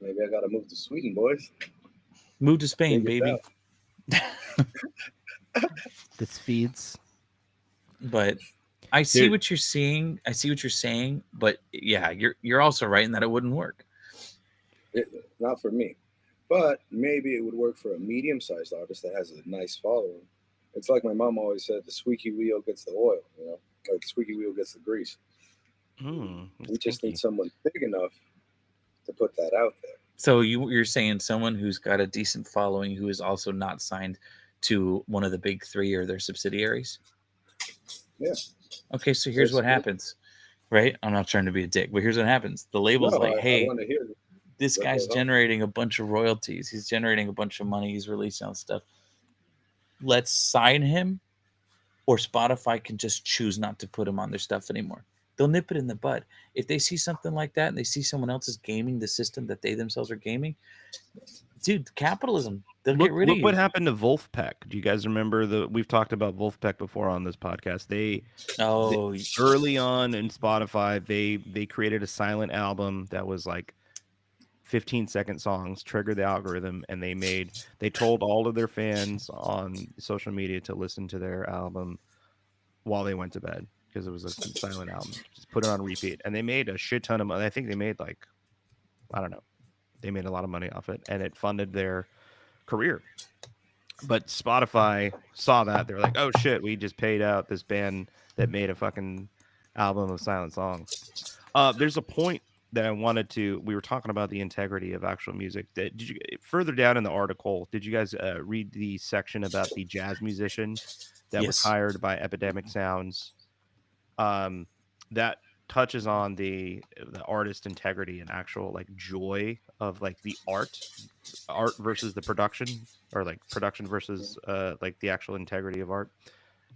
Maybe I gotta move to Sweden, boys. Move to Spain, Figure it baby. out. This feeds. But I see Dude. what you're seeing. I see what you're saying. But yeah, you're also right in that it wouldn't work. Not for me, but maybe it would work for a medium-sized artist that has a nice following. It's like my mom always said: the squeaky wheel gets the oil, or the squeaky wheel gets the grease. Hmm, We that's just kinky. need someone big enough to put that out there. So you're saying someone who's got a decent following who is also not signed to one of the big three or their subsidiaries? Yeah. Okay, so here's what happens, right? I'm not trying to be a dick, but here's what happens. The label's No, like, I hey, want to hear. this what guy's goes on. generating a bunch of royalties. He's generating a bunch of money. He's releasing all stuff. Let's sign him, or Spotify can just choose not to put him on their stuff anymore. They'll nip it in the bud. If they see something like that and they see someone else is gaming the system that they themselves are gaming, dude, capitalism. They'll get rid of Look what you. happened to Wolfpack. Do you guys remember we've talked about Wolfpack before on this podcast? Oh, Early on in Spotify, they created a silent album that was like 15-second songs, triggered the algorithm, and they told all of their fans on social media to listen to their album while they went to bed because it was a silent album. Just put it on repeat. And they made a shit ton of money. I think they made like, I don't know. They made a lot of money off it, and it funded their career. But Spotify saw that. They were like, oh shit, we just paid out this band that made a fucking album of silent songs. There's a point that I wanted to. We were talking about the integrity of actual music. Did you further down in the article? Did you guys read the section about the jazz musician that was yes. hired by Epidemic Sounds? That touches on the artist integrity and actual like joy of like the art versus the production, or like production versus like the actual integrity of art.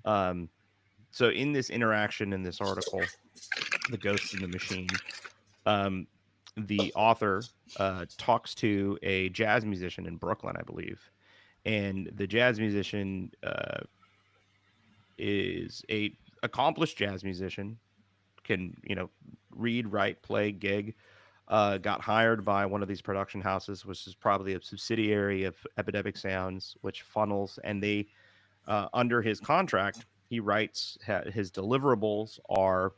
So in this interaction in this article, The Ghosts in the Machine, the author talks to a jazz musician in Brooklyn, I believe, and the jazz musician is a accomplished jazz musician, can read, write, play, gig. Got hired by one of these production houses, which is probably a subsidiary of Epidemic Sounds, which funnels, and they under his contract, he writes his deliverables are,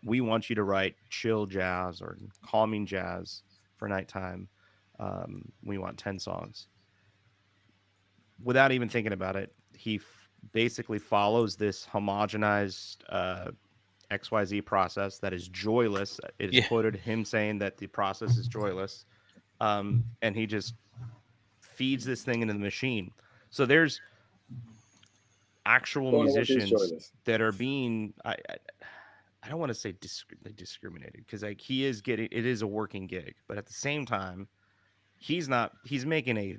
we want you to write chill jazz or calming jazz for nighttime. We want 10 songs. Without even thinking about it, he basically follows this homogenized XYZ process that is joyless. It is quoted him saying that the process is joyless. And he just feeds this thing into the machine. So there's actual musicians that are being, I don't want to say discriminated, because like he is getting, it is a working gig, but at the same time, he's making a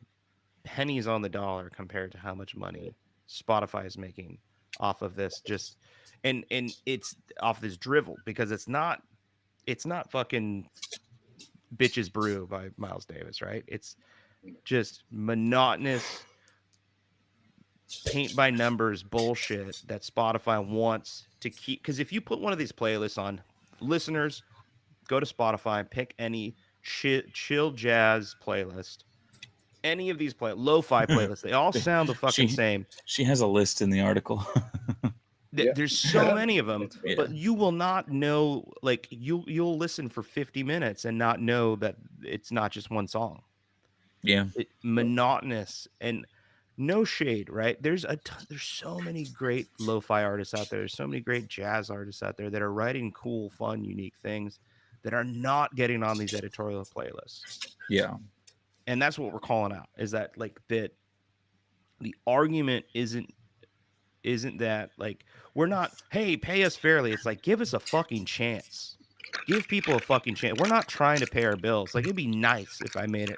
pennies on the dollar compared to how much money Spotify is making off of this. Just and it's off this drivel, because it's not fucking Bitches Brew by Miles Davis, right? It's just monotonous paint by numbers bullshit that Spotify wants to keep. Because if you put one of these playlists on, listeners, go to Spotify, pick any chill jazz playlist, any of these lo-fi playlists, they all sound the fucking same. She has a list in the article. There's so many of them, Yeah. but you will not know, like you'll listen for 50 minutes and not know that it's not just one song. Yeah. Monotonous, and no shade, right? There's so many great lo-fi artists out there. There's so many great jazz artists out there that are writing cool, fun, unique things that are not getting on these editorial playlists. Yeah. And that's what we're calling out, is that like that the argument isn't that like we're not, hey, pay us fairly. It's like, give us a fucking chance. Give people a fucking chance. We're not trying to pay our bills. Like, it'd be nice if I made it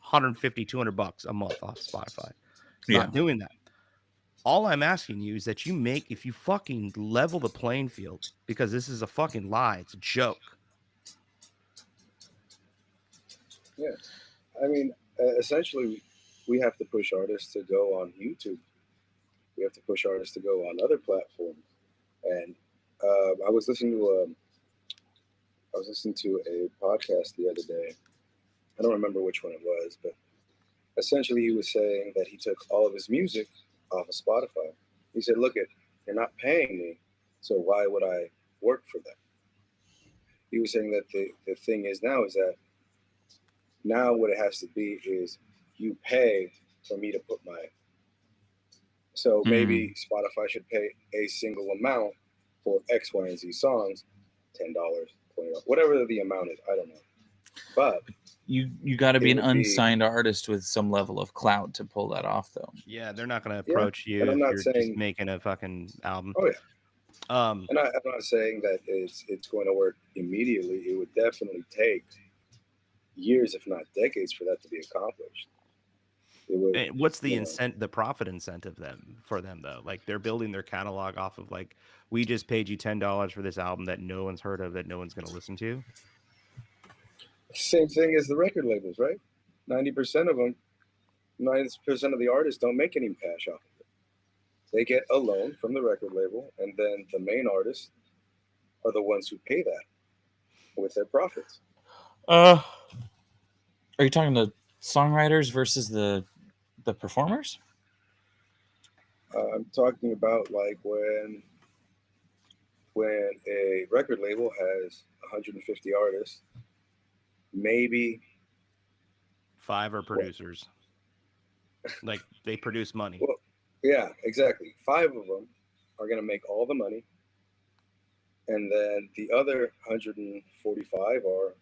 $150, $200 a month off Spotify. Not doing that. All I'm asking you is that if you fucking level the playing field, because this is a fucking lie. It's a joke. Yeah. I mean, essentially, we have to push artists to go on YouTube. We have to push artists to go on other platforms. And I was listening to a podcast the other day. I don't remember which one it was, but essentially he was saying that he took all of his music off of Spotify. He said, "Look, you're not paying me, so why would I work for them?" He was saying that the thing is now is that now what it has to be is you pay for me to put my. So maybe Spotify should pay a single amount for X, Y, and Z songs, $10, $20, whatever the amount is. I don't know, but You got to be it an would be unsigned artist with some level of clout to pull that off, though. Yeah, they're not going to yeah. approach you And I'm if not you're just saying, making a fucking album. oh yeah, Um, and I'm not saying that it's going to work immediately. It would definitely take years, if not decades, for that to be accomplished. It would. what's the You know, the profit incentive for them though? Like they're building their catalog off of like, we just paid you $10 for this album that no one's heard of, that no one's going to listen to. same thing as the record labels, right? 90% of them, 90% of the artists don't make any cash off of it. They get a loan from the record label, and then the main artists are the ones who pay that with their profits. Are you talking the songwriters versus the performers? I'm talking about like when a record label has 150 artists, maybe 5 are producers. Like they produce money. well, yeah, exactly. 5 of them are going to make all the money, and then the other 145 are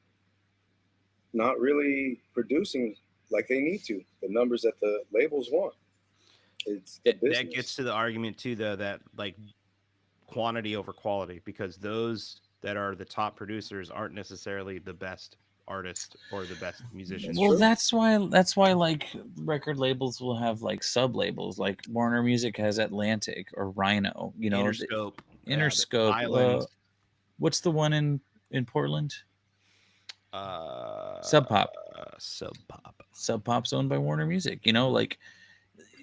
not really producing like they need to. The numbers that the labels want. It's the business. That gets to the argument too, though, that like quantity over quality, because those that are the top producers aren't necessarily the best artist or the best musicians. Well, true. that's why like record labels will have like sub labels, like Warner Music has Atlantic or Rhino, you know, Interscope. Interscope. Island. What's the one in Portland? Sub Pop. Sub Pop's owned by Warner Music. You know, like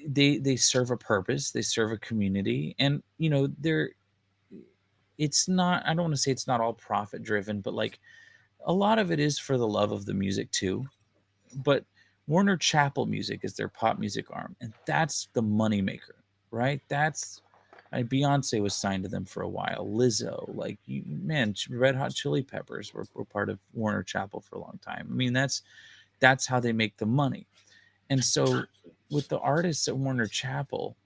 they serve a purpose, they serve a community, and you know it's not. I don't want to say it's not all profit driven, but like a lot of it is for the love of the music too. But Warner Chappell Music is their pop music arm, and that's the moneymaker, right? That's Beyonce was signed to them for a while. Lizzo, like Red Hot Chili Peppers were part of Warner Chappell for a long time. I mean, that's how they make the money. And so with the artists at Warner Chappell,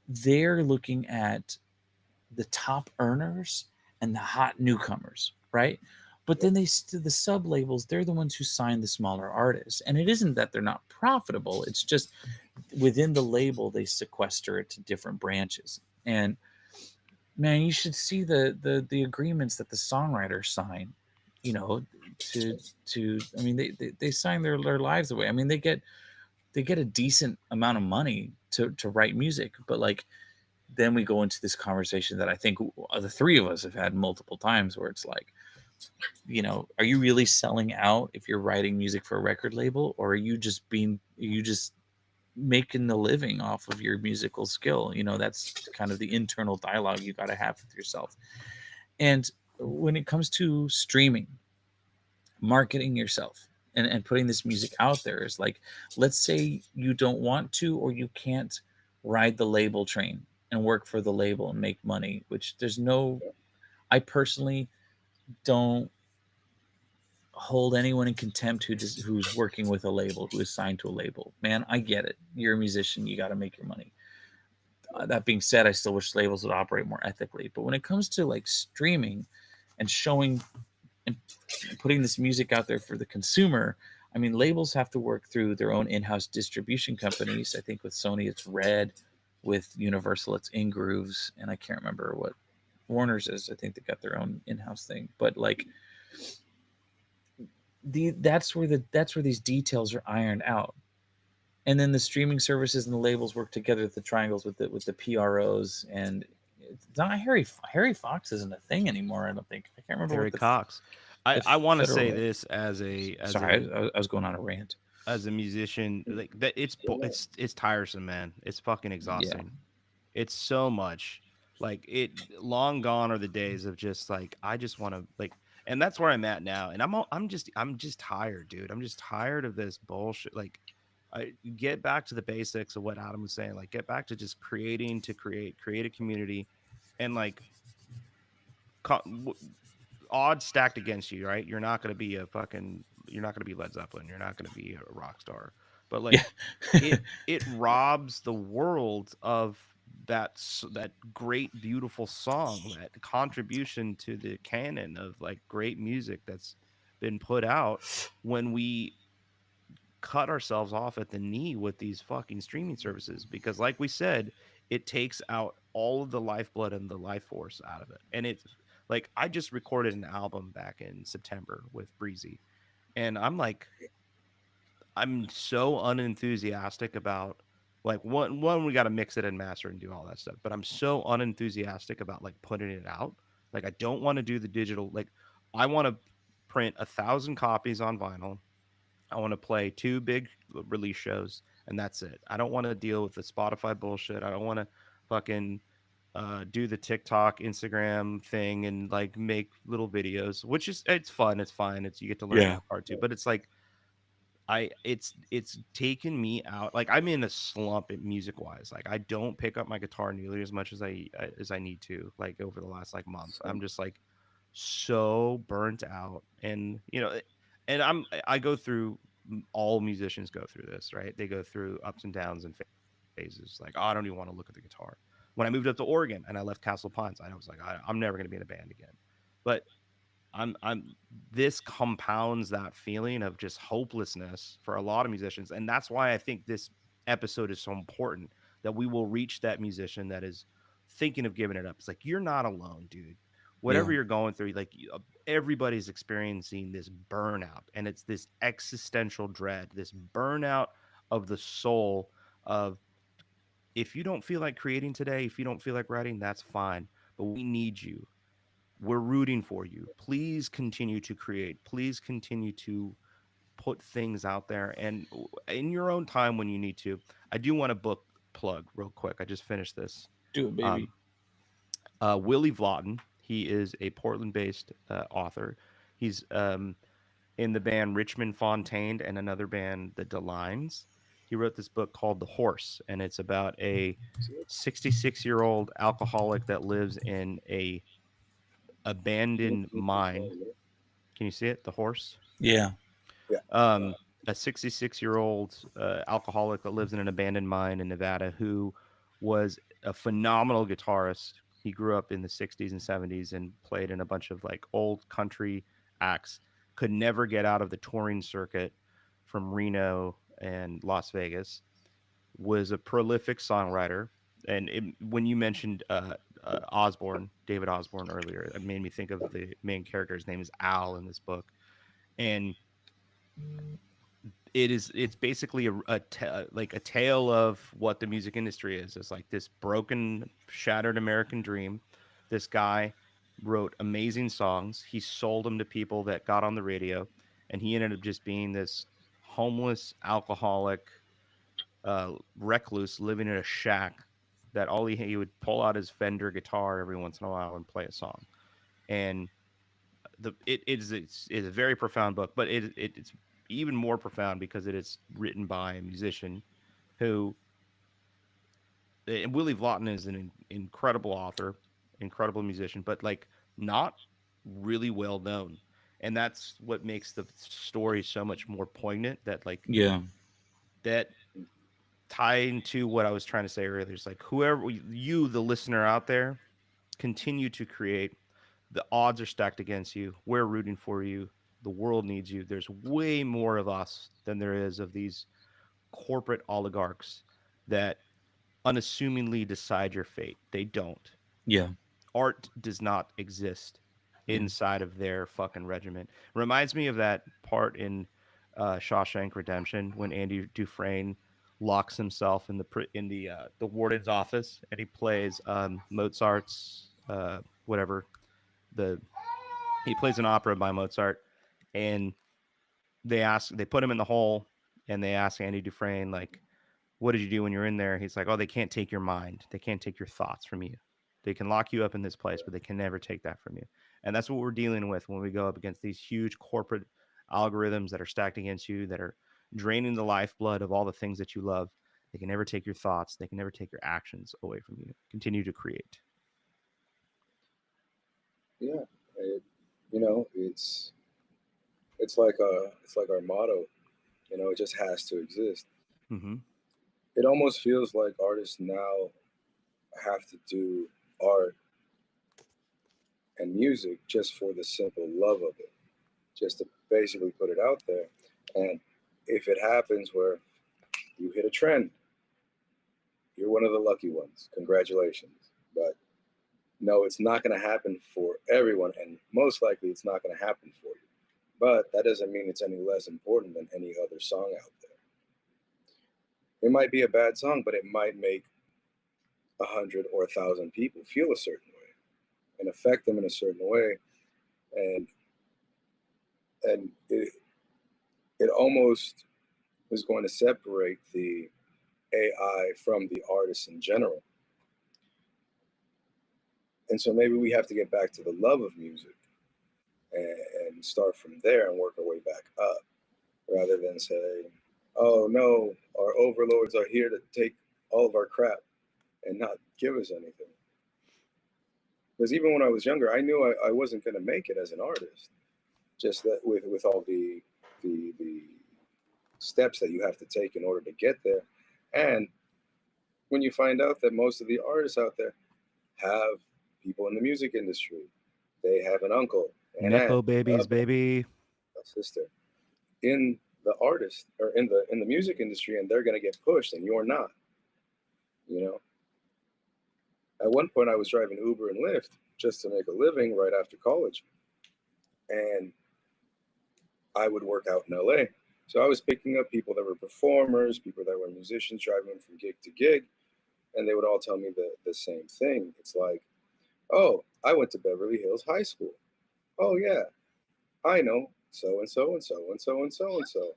they're looking at the top earners and the hot newcomers, right? But then the sub labels, they're the ones who sign the smaller artists. And it isn't that they're not profitable. It's just within the label, they sequester it to different branches. And man, you should see the agreements that the songwriters sign, you know, to I mean, they sign their lives away. I mean, they get a decent amount of money to write music, but like then we go into this conversation that I think the three of us have had multiple times where it's like, you know, are you really selling out if you're writing music for a record label, or are you just making the living off of your musical skill? You know, that's kind of the internal dialogue you got to have with yourself. And when it comes to streaming, marketing yourself and putting this music out there is like, let's say you don't want to, or you can't ride the label train and work for the label and make money, which I personally don't hold anyone in contempt who's working with a label, who is signed to a label. Man, I get it. You're a musician. You got to make your money. That being said, I still wish labels would operate more ethically. But when it comes to like streaming and showing and putting this music out there for the consumer, I mean, labels have to work through their own in-house distribution companies. I think with Sony, it's Red. With Universal, it's Ingrooves. And I can't remember what Warner's is. I think they got their own in-house thing. But like, that's where these details are ironed out, and then the streaming services and the labels work together at the triangles with the PROs. And it's not Harry Fox isn't a thing anymore. I don't think. I can't remember Harry Cox. I want to say this as I was going on a rant. As a musician, like that, it's tiresome, man. It's fucking exhausting. Yeah. It's so much. Like long gone are the days of just like I just want to like. And that's where I'm at now. And I'm just tired, dude. I'm just tired of this bullshit. Like get back to the basics of what Adam was saying. Like, get back to just creating to create a community, and like odds stacked against you, right? You're not going to be you're not going to be Led Zeppelin. You're not going to be a rock star. But Yeah. like, it robs the world of that great, beautiful song, that contribution to the canon of like great music that's been put out, when we cut ourselves off at the knee with these fucking streaming services. Because like we said, it takes out all of the lifeblood and the life force out of it. And it's like, I just recorded an album back in September with Breezy, and I'm so unenthusiastic about, like, one we got to mix it and master and do all that stuff, but I'm so unenthusiastic about like putting it out. Like, I don't want to do the digital. Like, I want to print 1,000 copies on vinyl. I want to play 2 big release shows, and that's it. I don't want to deal with the Spotify bullshit. I don't want to fucking do the TikTok, Instagram thing and like make little videos, which is, it's fun, it's fine, it's, you get to learn Yeah. that part too. But it's like, it's taken me out. Like, I'm in a slump music wise. Like, I don't pick up my guitar nearly as much as I need to. Like, over the last like month, I'm just like so burnt out, and and I go through, all musicians go through this, right? They go through ups and downs and phases. Like, oh, I don't even want to look at the guitar. When I moved up to Oregon and I left Castle Pines, I was like, I'm never going to be in a band again. But I'm this compounds that feeling of just hopelessness for a lot of musicians, and that's why I think this episode is so important, that we will reach that musician that is thinking of giving it up. It's like, you're not alone, dude. Whatever Yeah. you're going through, like, everybody's experiencing this burnout, and it's this existential dread, this burnout of the soul of, if you don't feel like creating today, if you don't feel like writing, that's fine, but we need you. We're rooting for you. Please continue to create. Please continue to put things out there, and in your own time when you need to. I do want to book plug real quick. I just finished this. Do it, baby. Willie Vlotton. He is a Portland-based author. He's in the band Richmond Fontaine and another band, the Delines. He wrote this book called The Horse, and it's about a 66-year-old alcoholic that lives in a abandoned mine. Can you see it? The horse. Yeah. A 66-year-old alcoholic that lives in an abandoned mine in Nevada, who was a phenomenal guitarist. He grew up in the 60s and 70s and played in a bunch of like old country acts. Could never get out of the touring circuit from Reno and Las Vegas. Was a prolific songwriter. And when you mentioned Osborne, David Osborne earlier, it made me think of the main character. His name is Al in this book, and it's basically like a tale of what the music industry is. It's like this broken, shattered American dream. This guy wrote amazing songs. He sold them to people that got on the radio, and he ended up just being this homeless alcoholic recluse living in a shack, that all he would pull out his Fender guitar every once in a while and play a song. And it's a very profound book, but it's even more profound because it is written by a musician who, and Willie Vlotton is an incredible author, incredible musician, but like not really well known. And that's what makes the story so much more poignant, that like Yeah. that tie into what I was trying to say earlier. It's like, whoever you, the listener out there, continue to create. The odds are stacked against you. We're rooting for you. The world needs you. There's way more of us than there is of these corporate oligarchs that unassumingly decide your fate. They don't. Yeah. Art does not exist inside of their fucking regiment. Reminds me of that part in Shawshank Redemption when Andy Dufresne locks himself in the warden's office, and he plays Mozart's whatever he plays an opera by Mozart, and they put him in the hole, and they ask Andy Dufresne, like, what did you do when you're in there? He's like, oh, they can't take your mind. They can't take your thoughts from you. They can lock you up in this place, but they can never take that from you. And that's what we're dealing with when we go up against these huge corporate algorithms that are stacked against you, that are draining the lifeblood of all the things that you love. They can never take your thoughts. They can never take your actions away from you. Continue to create. Yeah, it's like our motto. It just has to exist. Mm-hmm. It almost feels like artists now have to do art and music just for the simple love of it, just to basically put it out there. And if it happens where you hit a trend, you're one of the lucky ones. Congratulations. But no, it's not going to happen for everyone, and most likely it's not going to happen for you. But that doesn't mean it's any less important than any other song out there. It might be a bad song, but it might make 100 or 1,000 people feel a certain way and affect them in a certain way, and it almost is going to separate the AI from the artist in general. And so maybe we have to get back to the love of music and start from there and work our way back up, rather than say, oh no, our overlords are here to take all of our crap and not give us anything. Because even when I was younger, I knew I wasn't going to make it as an artist. Just that with all the steps that you have to take in order to get there, and when you find out that most of the artists out there have people in the music industry, they have an uncle, an Nepo aunt, babies, baby. a sister in the artist or in the music industry, and they're going to get pushed, and you're not. You know, at one point I was driving Uber and Lyft just to make a living right after college, and I would work out in LA. So I was picking up people that were performers, people that were musicians, driving them from gig to gig, and they would all tell me the same thing. It's like, oh, I went to Beverly Hills High School. Oh yeah, I know so and so and so and so and so and so.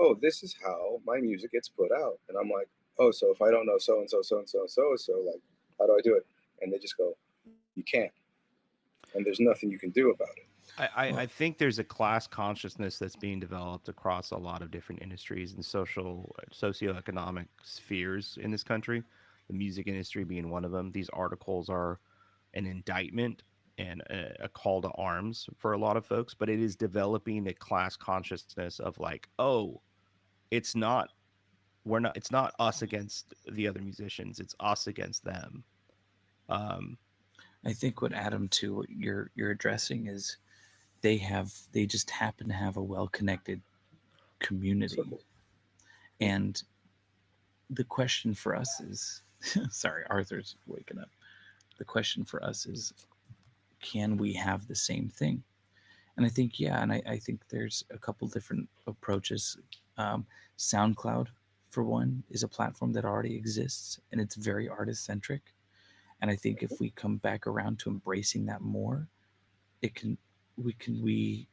Oh, this is how my music gets put out. And I'm like, oh, so if I don't know so and so, so and so and so and so, like, how do I do it? And they just go, you can't. And there's nothing you can do about it. I think there's a class consciousness that's being developed across a lot of different industries and socioeconomic spheres in this country. The music industry being one of them. These articles are an indictment and a call to arms for a lot of folks, but it is developing a class consciousness of like, oh, it's not it's not us against the other musicians, it's us against them. I think what Adam too, what you're addressing is they just happen to have a well-connected community. And the question for us is sorry, Arthur's waking up. The question for us is, can we have the same thing? And I think, yeah, and I think there's a couple different approaches. SoundCloud, for one, is a platform that already exists, and it's very artist-centric. And I think if we come back around to embracing that more, we can be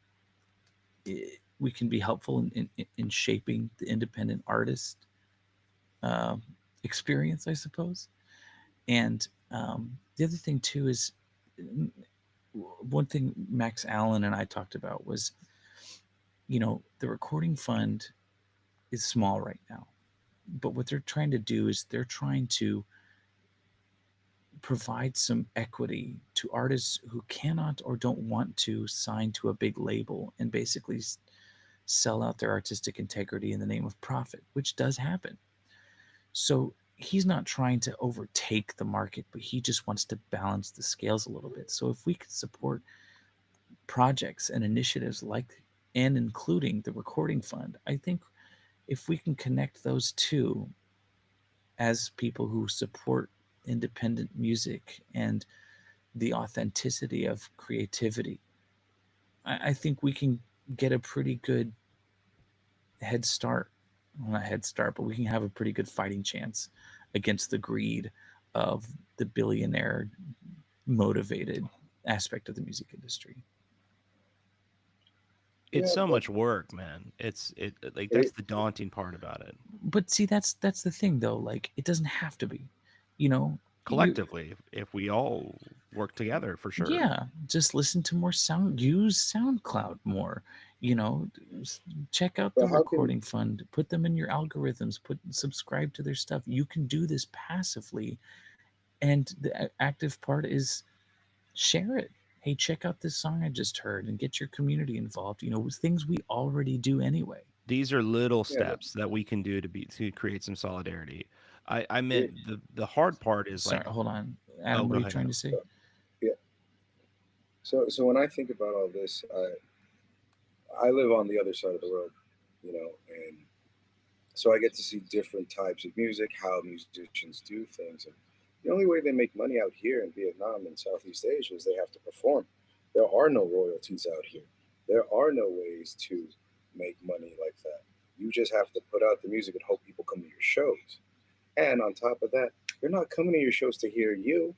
helpful in shaping the independent artist experience, I suppose. And the other thing too is, one thing Max Allen and I talked about was, the recording fund is small right now, but what they're trying to do is they're trying to provide some equity to artists who cannot or don't want to sign to a big label and basically sell out their artistic integrity in the name of profit, which does happen. So he's not trying to overtake the market, but he just wants to balance the scales a little bit. So if we could support projects and initiatives like, and including the recording fund, I think if we can connect those two as people who support independent music and the authenticity of creativity, I think we can get a pretty good head start. Well, not head start, but we can have a pretty good fighting chance against the greed of the billionaire motivated aspect of the music industry. It's so much work, man. That's the daunting part about it. But see, that's the thing though. Like, it doesn't have to be, collectively, if we all work together for sure. Yeah, just listen to more sound, use SoundCloud more, you know, check out the But how can recording fund, put them in your algorithms, subscribe to their stuff. You can do this passively. And the active part is share it. Hey, check out this song I just heard and get your community involved. You know, things we already do anyway. These are little yeah, but steps that we can do to create some solidarity. I it, meant the hard part is Sorry, like, hold on. oh, Adam, what go are you ahead, trying Adam. to say? yeah. So when I think about all this, I live on the other side of the world, and so I get to see different types of music, how musicians do things, and the only way they make money out here in Vietnam and Southeast Asia is they have to perform. There are no royalties out here. There are no ways to make money like that. You just have to put out the music and hope people come to your shows. And on top of that, they're not coming to your shows to hear you.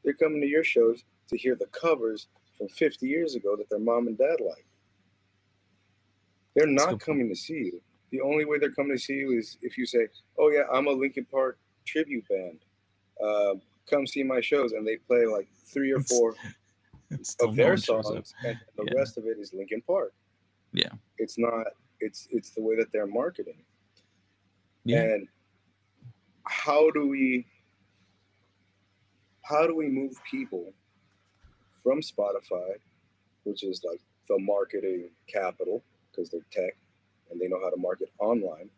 They're coming to your shows to hear the covers from 50 years ago that their mom and dad liked. They're That's a not good point. coming to see you. The only way they're coming to see you is if you say, "Oh yeah, I'm a Linkin Park tribute band. Come see my shows," and they play like three or four Still of no their one shows up. songs, and the Yeah. rest of it is Linkin Park. Yeah. It's not. It's the way that they're marketing. Yeah. And how do we move people from Spotify, which is like the marketing capital because they're tech and they know how to market online,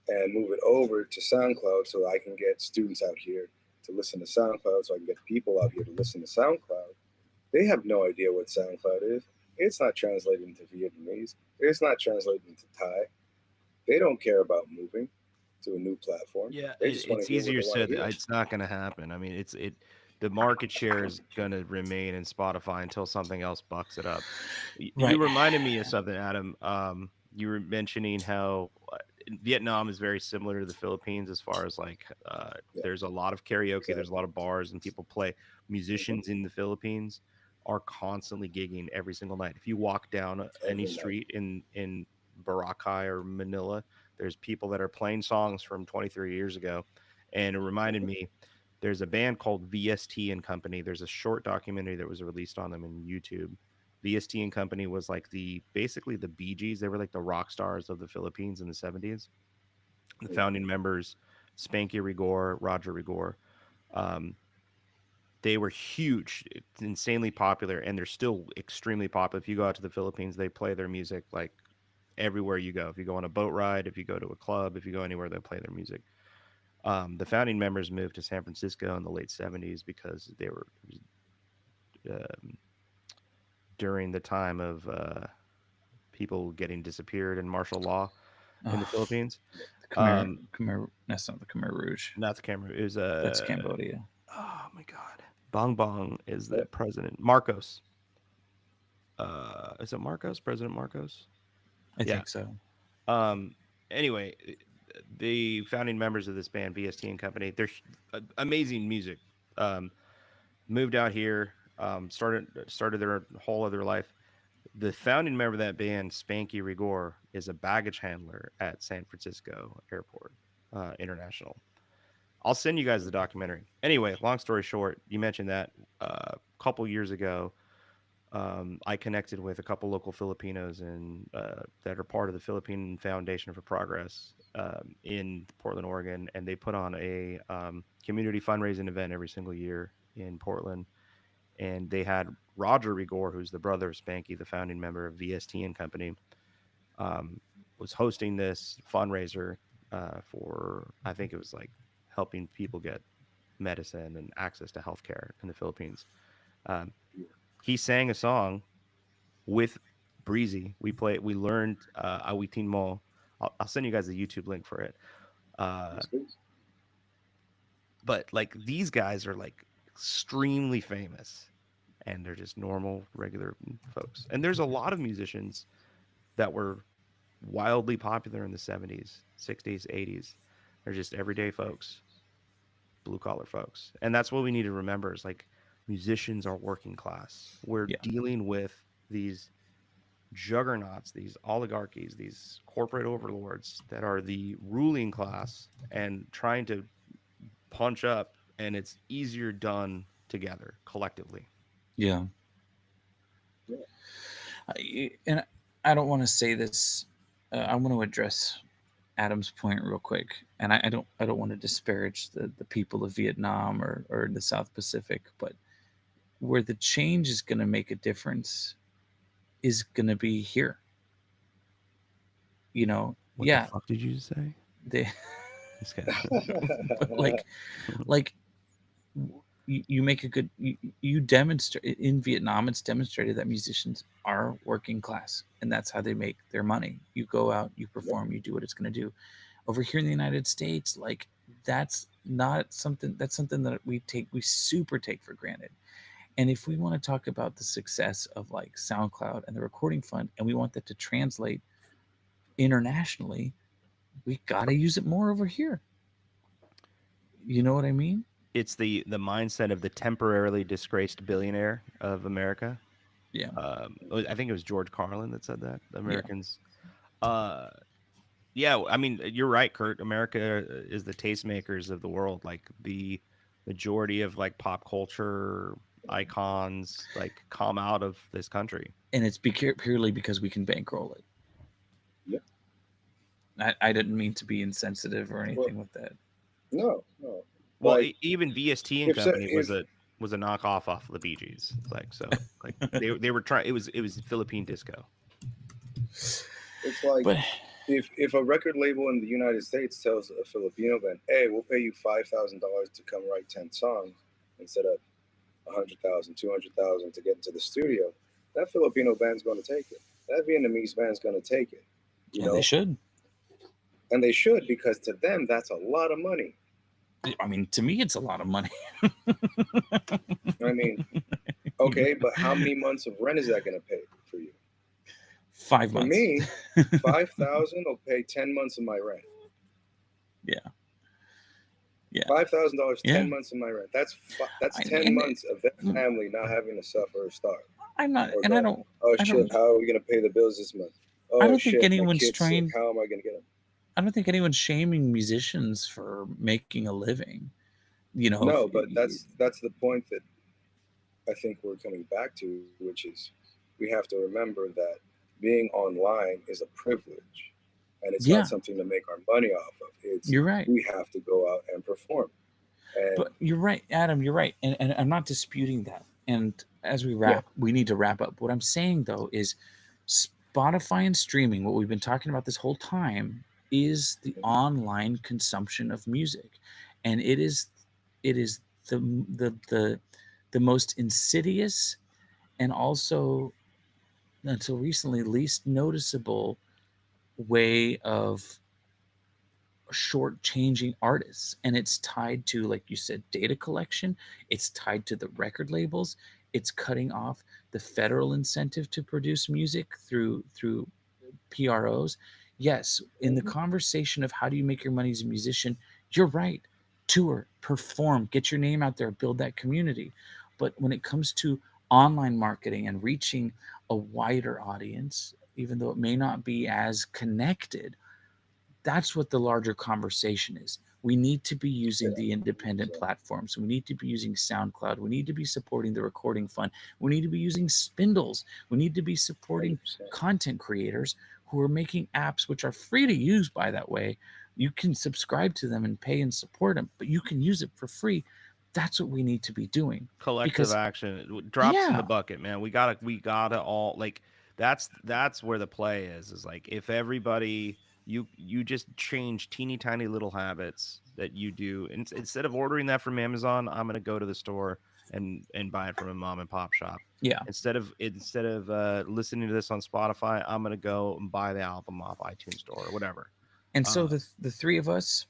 and move it over to SoundCloud so I can get students out here to listen to SoundCloud, so I can get people out here to listen to SoundCloud. They have no idea what SoundCloud is. It's not translated into Vietnamese. It's not translated into Thai. They don't care about moving to a new platform. Yeah, They just want to it's hear what easier they want to said. hear. It's not going to happen. I mean, the market share is going to remain in Spotify until something else bucks it up. Right. You reminded me of something, Adam. You were mentioning how Vietnam is very similar to the Philippines as far as like Yeah, there's a lot of karaoke, there's a exactly. lot of bars, and people play. Mhm. Musicians in the Philippines are constantly gigging every single night. If you walk down any Every night. street in Boracay or Manila, there's people that are playing songs from 23 years ago. And it reminded Mhm. me, there's a band called VST and Company. There's a short documentary that was released on them in YouTube. VST and Company was like basically the Bee Gees. They were like the rock stars of the Philippines in the 70s. The Mhm. founding members, Spanky Rigor, Roger Rigor, um, they were huge, insanely popular, and they're still extremely popular. If you go out to the Philippines, they play their music like everywhere you go. If you go on a boat ride, if you go to a club, if you go anywhere, they'll play their music. The founding members moved to San Francisco in the late 70s because they were um, during the time of people getting disappeared and martial law in the Oh, Philippines. the Khmer, that's not the Khmer Rouge. Not the camera. It was That's Cambodia. oh my god, Bong Bong is the Yep. president. Marcos. Is it Marcos? President Marcos? I Yeah. think so. Anyway, the founding members of this band, VST and Company, they're amazing music. Um, moved out here, started their whole other life. The founding member of that band, Spanky Rigor, is a baggage handler at San Francisco Airport International. I'll send you guys the documentary. Anyway, long story short, you mentioned that a couple years ago, I connected with a couple local Filipinos and that are part of the Philippine Foundation for Progress in Portland, Oregon, and they put on a community fundraising event every single year in Portland. And they had Roger Rigor, who's the brother of Spanky, the founding member of VST and Company, um, was hosting this fundraiser for, I think it was like helping people get medicine and access to healthcare in the Philippines. Um, he sang a song with Breezy. We learned Awitin Mo. I'll send you guys the YouTube link for it. Uh, Yes, please. but like these guys are like extremely famous and they're just normal, regular folks. And there's a lot of musicians that were wildly popular in the 70s, 60s, 80s. They're just everyday folks, blue collar folks. And that's what we need to remember is like musicians are working class. We're Yeah. dealing with these juggernauts, these oligarchies, these corporate overlords that are the ruling class and trying to punch up. And it's easier done together collectively. Yeah. Yeah. And I don't want to say this. I want to address Adam's point real quick, and I don't want to disparage the people of Vietnam or the South Pacific, but where the change is going to make a difference is going to be here. You know, What yeah, the fuck did you say? they, Just kidding. but like you make a good you demonstrate in Vietnam. It's demonstrated that musicians are working class, and that's how they make their money. You go out, you perform, you do what it's going to do. Over here in the United States, like that's not something that's something that we super take for granted. And if we want to talk about the success of like SoundCloud and the Recording Fund, and we want that to translate internationally, we got to use it more over here. You know what I mean? It's the mindset of the temporarily disgraced billionaire of America. Yeah. I think it was George Carlin that said that. Americans. Yeah, I mean, you're right, Kurt. America is the tastemakers of the world. Like the majority of like pop culture icons like come out of this country. And it's purely because we can bankroll it. Yeah. I didn't mean to be insensitive or anything with that. No. Well, Like, even VST and if so- Company was a knockoff off of the Bee Gees. Like so, like they were trying. It was Philippine disco. It's like But if a record label in the United States tells a Filipino band, "Hey, we'll pay you $5,000 to come write 10 songs instead of 100,000, 200,000 to get into the studio," that Filipino band's going to take it. That Vietnamese band's going to take it. You know, they should. and they should, because to them that's a lot of money. I mean, to me, it's a lot of money. I mean, okay, but how many months of rent is that going to pay for you? 5 For months. me, 5,000 will pay 10 months of my rent. Yeah. $5,000, 10 Yeah. months of my rent. That's 10 and- months of that family not having to suffer or starve. I'm not, Or and I go, don't. Oh I shit! don't- How are we going to pay the bills this month? Oh I don't shit! think anyone's my kid's trying. sick. How am I going to get them? I don't think anyone's shaming musicians for making a living. You know. No, but that's the point that I think we're coming back to, which is we have to remember that being online is a privilege, and it's Yeah. not something to make our money off of. It's You're right. we have to go out and perform. And But you're right, Adam. You're right, and I'm not disputing that. And as we wrap, we need to wrap up. What I'm saying though is, Spotify and streaming, what we've been talking about this whole time, is the online consumption of music, and it is the most insidious and also, until recently, least noticeable way of shortchanging artists. And it's tied to, like you said, data collection. It's tied to the record labels. It's cutting off the federal incentive to produce music through PROs. Yes, in the conversation of how do you make your money as a musician, you're right. Tour, perform, get your name out there, build that community. But when it comes to online marketing and reaching a wider audience, even though it may not be as connected, that's what the larger conversation is. We need to be using the independent platforms. We need to be using SoundCloud. We need to be supporting the Recording Fund. We need to be using Spindles. We need to be supporting 100%. content creators who are making apps which are free to use, by that way. You can subscribe to them and pay and support them, but you can use it for free. That's what we need to be doing. Collective action drops in the bucket, man. We gotta all like that's where the play is like if everybody you just change teeny tiny little habits that you do, and instead of ordering that from Amazon, I'm gonna go to the store and buy it from a mom and pop shop. Yeah. Instead of listening to this on Spotify, I'm gonna go and buy the album off iTunes Store or whatever. And so the three of us,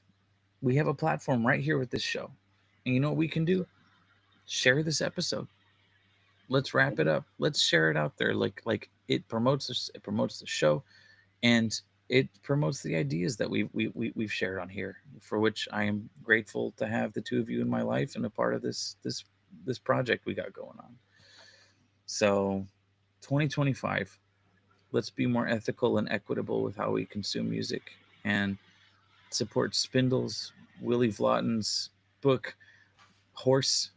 we have a platform right here with this show. And you know what we can do? Share this episode. Let's wrap it up. Let's share it out there. Like it promotes the show, and it promotes the ideas that we've shared on here, for which I am grateful to have the two of you in my life and a part of this project we got going on. So 2025, let's be more ethical and equitable with how we consume music, and support Spindles, Willie Vlotten's book, Horse,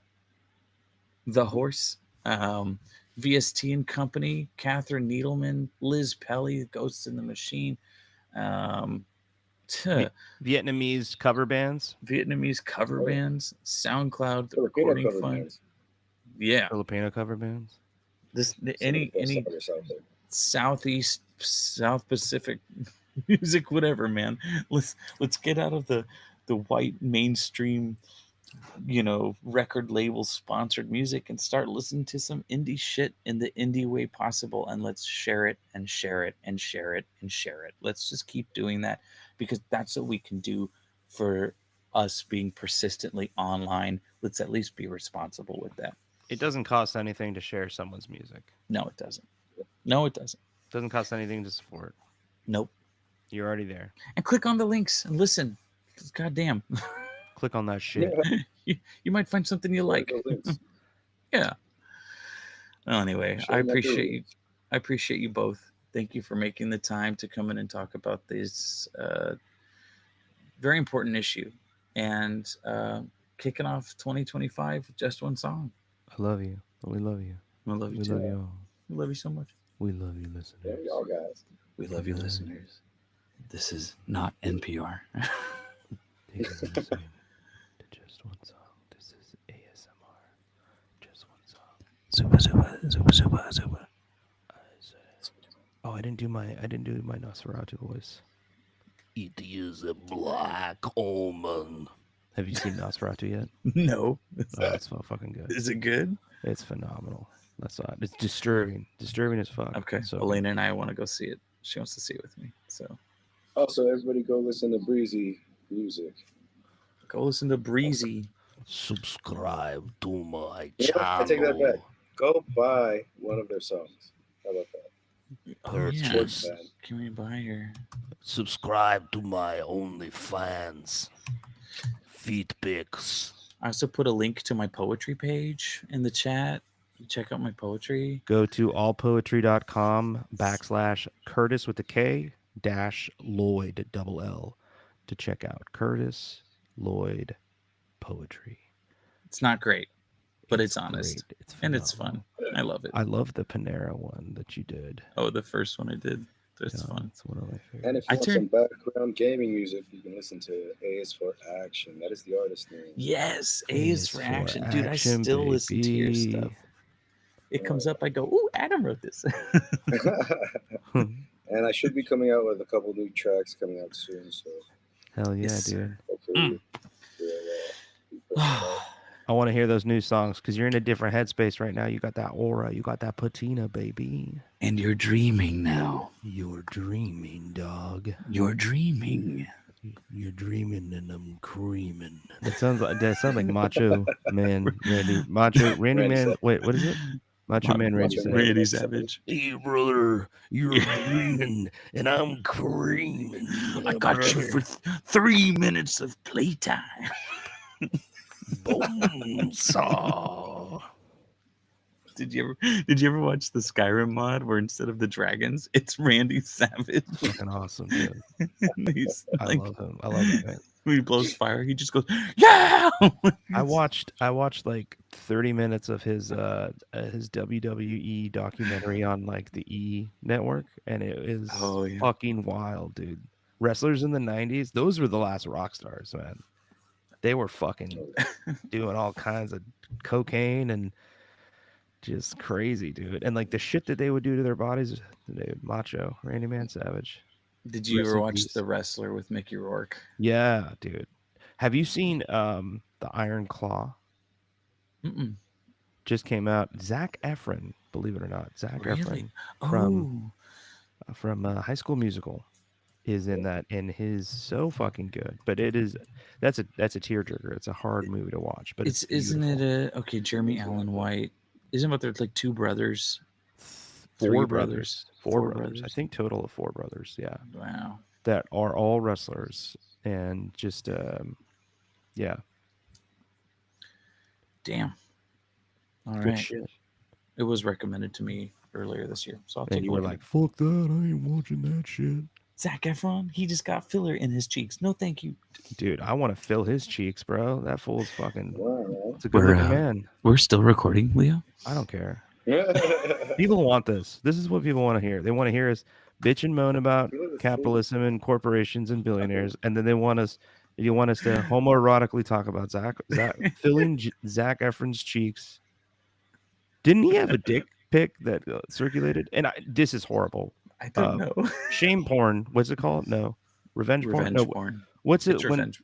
The Horse, VST and Company, Catherine Needleman, Liz Pelly, Ghosts in the Machine, Vietnamese cover bands, Vietnamese cover Oh. bands, SoundCloud, the Filipino Recording cover Fund. bands. Yeah, Filipino cover bands. this Some of the any best artists out there. Southeast, South Pacific music, whatever, man. Let's get out of the white mainstream, record label sponsored music and start listening to some indie shit in the indie way possible, and let's share it and share it and share it and share it. Let's just keep doing that, because that's what we can do for us being persistently online. Let's at least be responsible with that. It doesn't cost anything to share someone's music. No, it doesn't. No, it doesn't. It doesn't cost anything to support. Nope. You're already there. And click on the links and listen. God damn. Click on that shit. You might find something you like. Go links. Yeah. Well, anyway, Show I them that appreciate through. you. I appreciate you both. Thank you for making the time to come in and talk about this very important issue, and kicking off 2025 with just one song. I love you. We love you. I love you We too. love you all. We love you so much. We love you, listeners. Yeah, y'all guys. We love you, listeners. This is not NPR. Thank you for listening to just one song. This is ASMR. Just one song. Super, super, super, super, super. Oh, I didn't do my Nosferatu voice. It is a black omen. Have you seen Nosferatu yet? No. Oh, it's so fucking good. Is it good? It's phenomenal. That's not. It's disturbing. Disturbing as fuck. Okay. So Elena and I want to go see it. She wants to see it with me. So Also, everybody go listen to Breezy music. go listen to Breezy. subscribe to my You know what? I take that back. Go buy one of their songs. How about that? Oh, yeah. Sports band. Can we buy your... Subscribe to my OnlyFans. Feet pics. I also put a link to my poetry page in the chat. Check out my poetry. Go to allpoetry.com/Curtis with a K dash Lloyd double L to check out Curtis Lloyd poetry. It's not great, but it's honest. Great. It's And it's fun. phenomenal. I love it. I love the Panera one that you did. Oh, the first one I did. That's Yeah, fun. It's one of my favorites. And if you I want turned- some background gaming music, you can listen to A is for Action. That is the artist name. Yes, A is for action. Dude, I action, still listen to your baby. stuff. It comes up, I go, ooh, Adam wrote this. And I should be coming out with a couple new tracks coming out soon. So Hell yeah, Yes, dude. hopefully, we'll, be pushing out. I want to hear those new songs because you're in a different headspace right now. You got that aura. You got that patina, baby. And you're dreaming now. You're dreaming, dog. You're dreaming. You're dreaming and I'm creaming. That sounds like Macho Man, Randy Man. Wait, what is it? Macho Man, Randy Macho Savage. Man. Randy Savage. Hey, brother, you're dreaming and I'm creaming. I got you for 3 minutes of playtime. Boom saw. Did you ever watch the Skyrim mod where instead of the dragons, it's Randy Savage? Fucking awesome, dude. He's I like, love him. I love that man. when he blows fire, he just goes, yeah. I watched like 30 minutes of his WWE documentary on like the E network, and it is Oh, yeah. fucking wild, dude. Wrestlers in the 90s, those were the last rock stars, man. They were fucking doing all kinds of cocaine and just crazy, dude. And like the shit that they would do to their bodies, dude, Macho, Randy Man Savage. Did you Rest ever in watch peace. The Wrestler with Mickey Rourke? Yeah, dude. Have you seen the Iron Claw? Mm-mm. Just came out. Zach Efron, believe it or not, Zach Really? Efron Oh, from High School Musical is in that, and his so fucking good. But it is that's a tearjerker. It's a hard movie to watch, but it's isn't it beautiful. okay? Jeremy Allen White. Isn't it there's like two brothers? Four Three brothers. brothers. Four Four brothers. I brothers. think total of 4 brothers. Yeah, Wow. that are all wrestlers, and just yeah, Damn. All good right. shit. It was recommended to me earlier this year, so I'll And take a you were look. like, "Fuck that! I ain't watching that shit." Zac Efron, he just got filler in his cheeks. No, thank you. Dude, I want to fill his cheeks, bro. That fool's fucking. Wow. It's a good looking We're, man. We're still recording, Leo. I don't care. Man. People want this. This is what people want to hear. They want to hear us bitch and moan about You look the capitalism and corporations and billionaires, and then they want us. You want us to homoerotically talk about filling Zac Efron's cheeks. Didn't he have a dick pic that circulated? And this is horrible. I don't know. Shame porn. What's it called? No, revenge porn. Revenge No, porn. what's it It's when? revenge.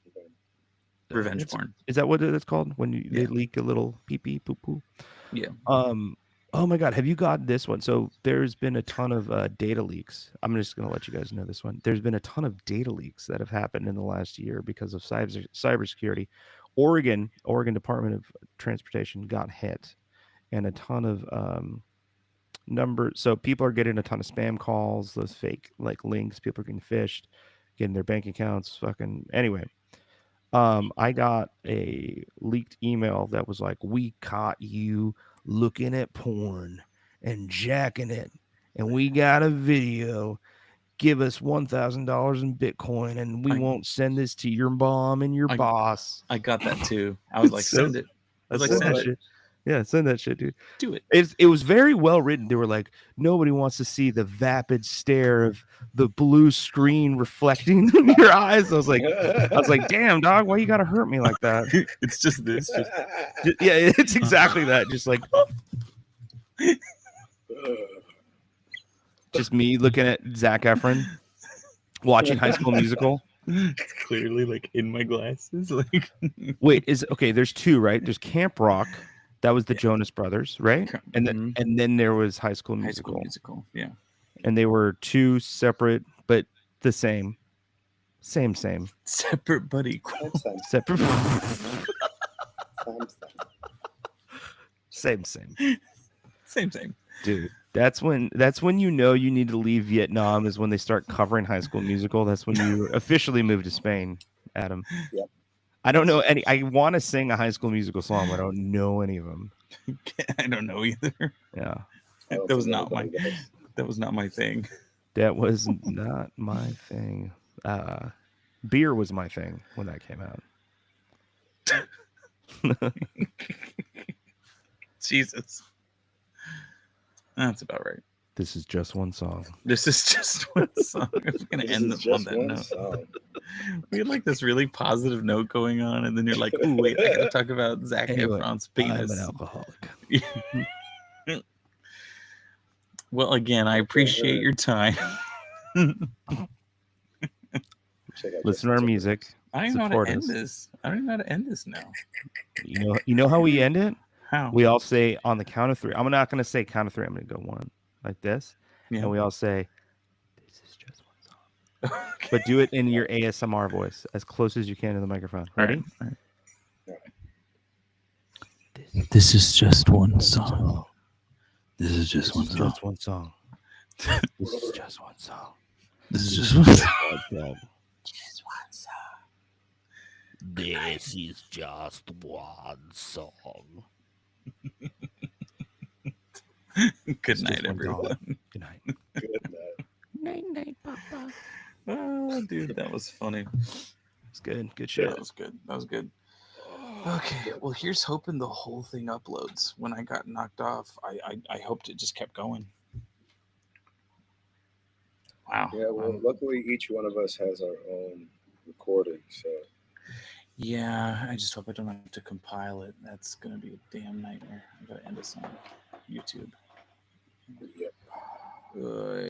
Revenge It's- porn. Is that what it's called when they Yeah. leak a little pee pee poo poo? Yeah. Oh my God, have you got this one? So there's been a ton of data leaks. I'm just gonna let you guys know this one. There's been a ton of data leaks that have happened in the last year because of cybersecurity. Oregon Department of Transportation got hit, and a ton of so people are getting a ton of spam calls, those fake like links. People are getting phished, getting their bank accounts fucking. Anyway, I got a leaked email that was like, "We caught you looking at porn and jacking it, and we got a video. Give us $1,000 in Bitcoin, and we won't send this to your mom and your boss." I got that too. I was like, So- send it. I was like, Send send that it. shit. Yeah, send that shit, dude. Do it. It was very well written. They were like, nobody wants to see the vapid stare of the blue screen reflecting in your eyes. I was like, damn, dog, why you gotta hurt me like that? It's just this. Yeah, it's exactly that. Just like just me looking at Zac Efron watching High School Musical. It's clearly like in my glasses. Like, Wait, there's two, right? There's Camp Rock. That was the Jonas Brothers, right? And Mhm. then there was High School High Musical. School Musical. Yeah. And they were two separate but the same. Same. Separate but equal. Separate. Same. Same. Dude, that's when you know you need to leave Vietnam, is when they start covering High School Musical. That's when you officially move to Spain, Adam. Yep. I don't know any. I want to sing a High School Musical song, but I don't know any of them. I don't know either. Yeah, That was not my thing. that was not my thing. Beer was my thing when that came out. Jesus. That's about right. This is just one song. This is just one song. I'm gonna end this on that note. We had like this really positive note going on, and then you're like, "Ooh, wait, I gotta talk about Zac Anyway, Efron's I'm penis." an alcoholic. Well, again, I appreciate your time. Listen to our music. I don't know how Support to end us. this. I don't even know how to end this now. You know how we end it? How? We all say on the count of three. I'm not going to say count of three. I'm going to go one like this. Yeah. And we all say, this is just one song. Okay. But do it in your ASMR voice as close as you can to the microphone. Ready? All right. This is just one song. This is just one song. Just one song. This is just one song. This is just one song. Just one song. This is just one song. Good night, just one everyone. song. Good night. Good night. Night, Papa. Oh, dude, that was funny. It's good. Good shit. That was good. That was good. Okay, well, here's hoping the whole thing uploads. When I got knocked off, I hoped it just kept going. Wow. Yeah, well, luckily each one of us has our own recording, so Yeah, I just hope I don't have to compile it. That's gonna be a damn nightmare. I gotta end this on YouTube. yep.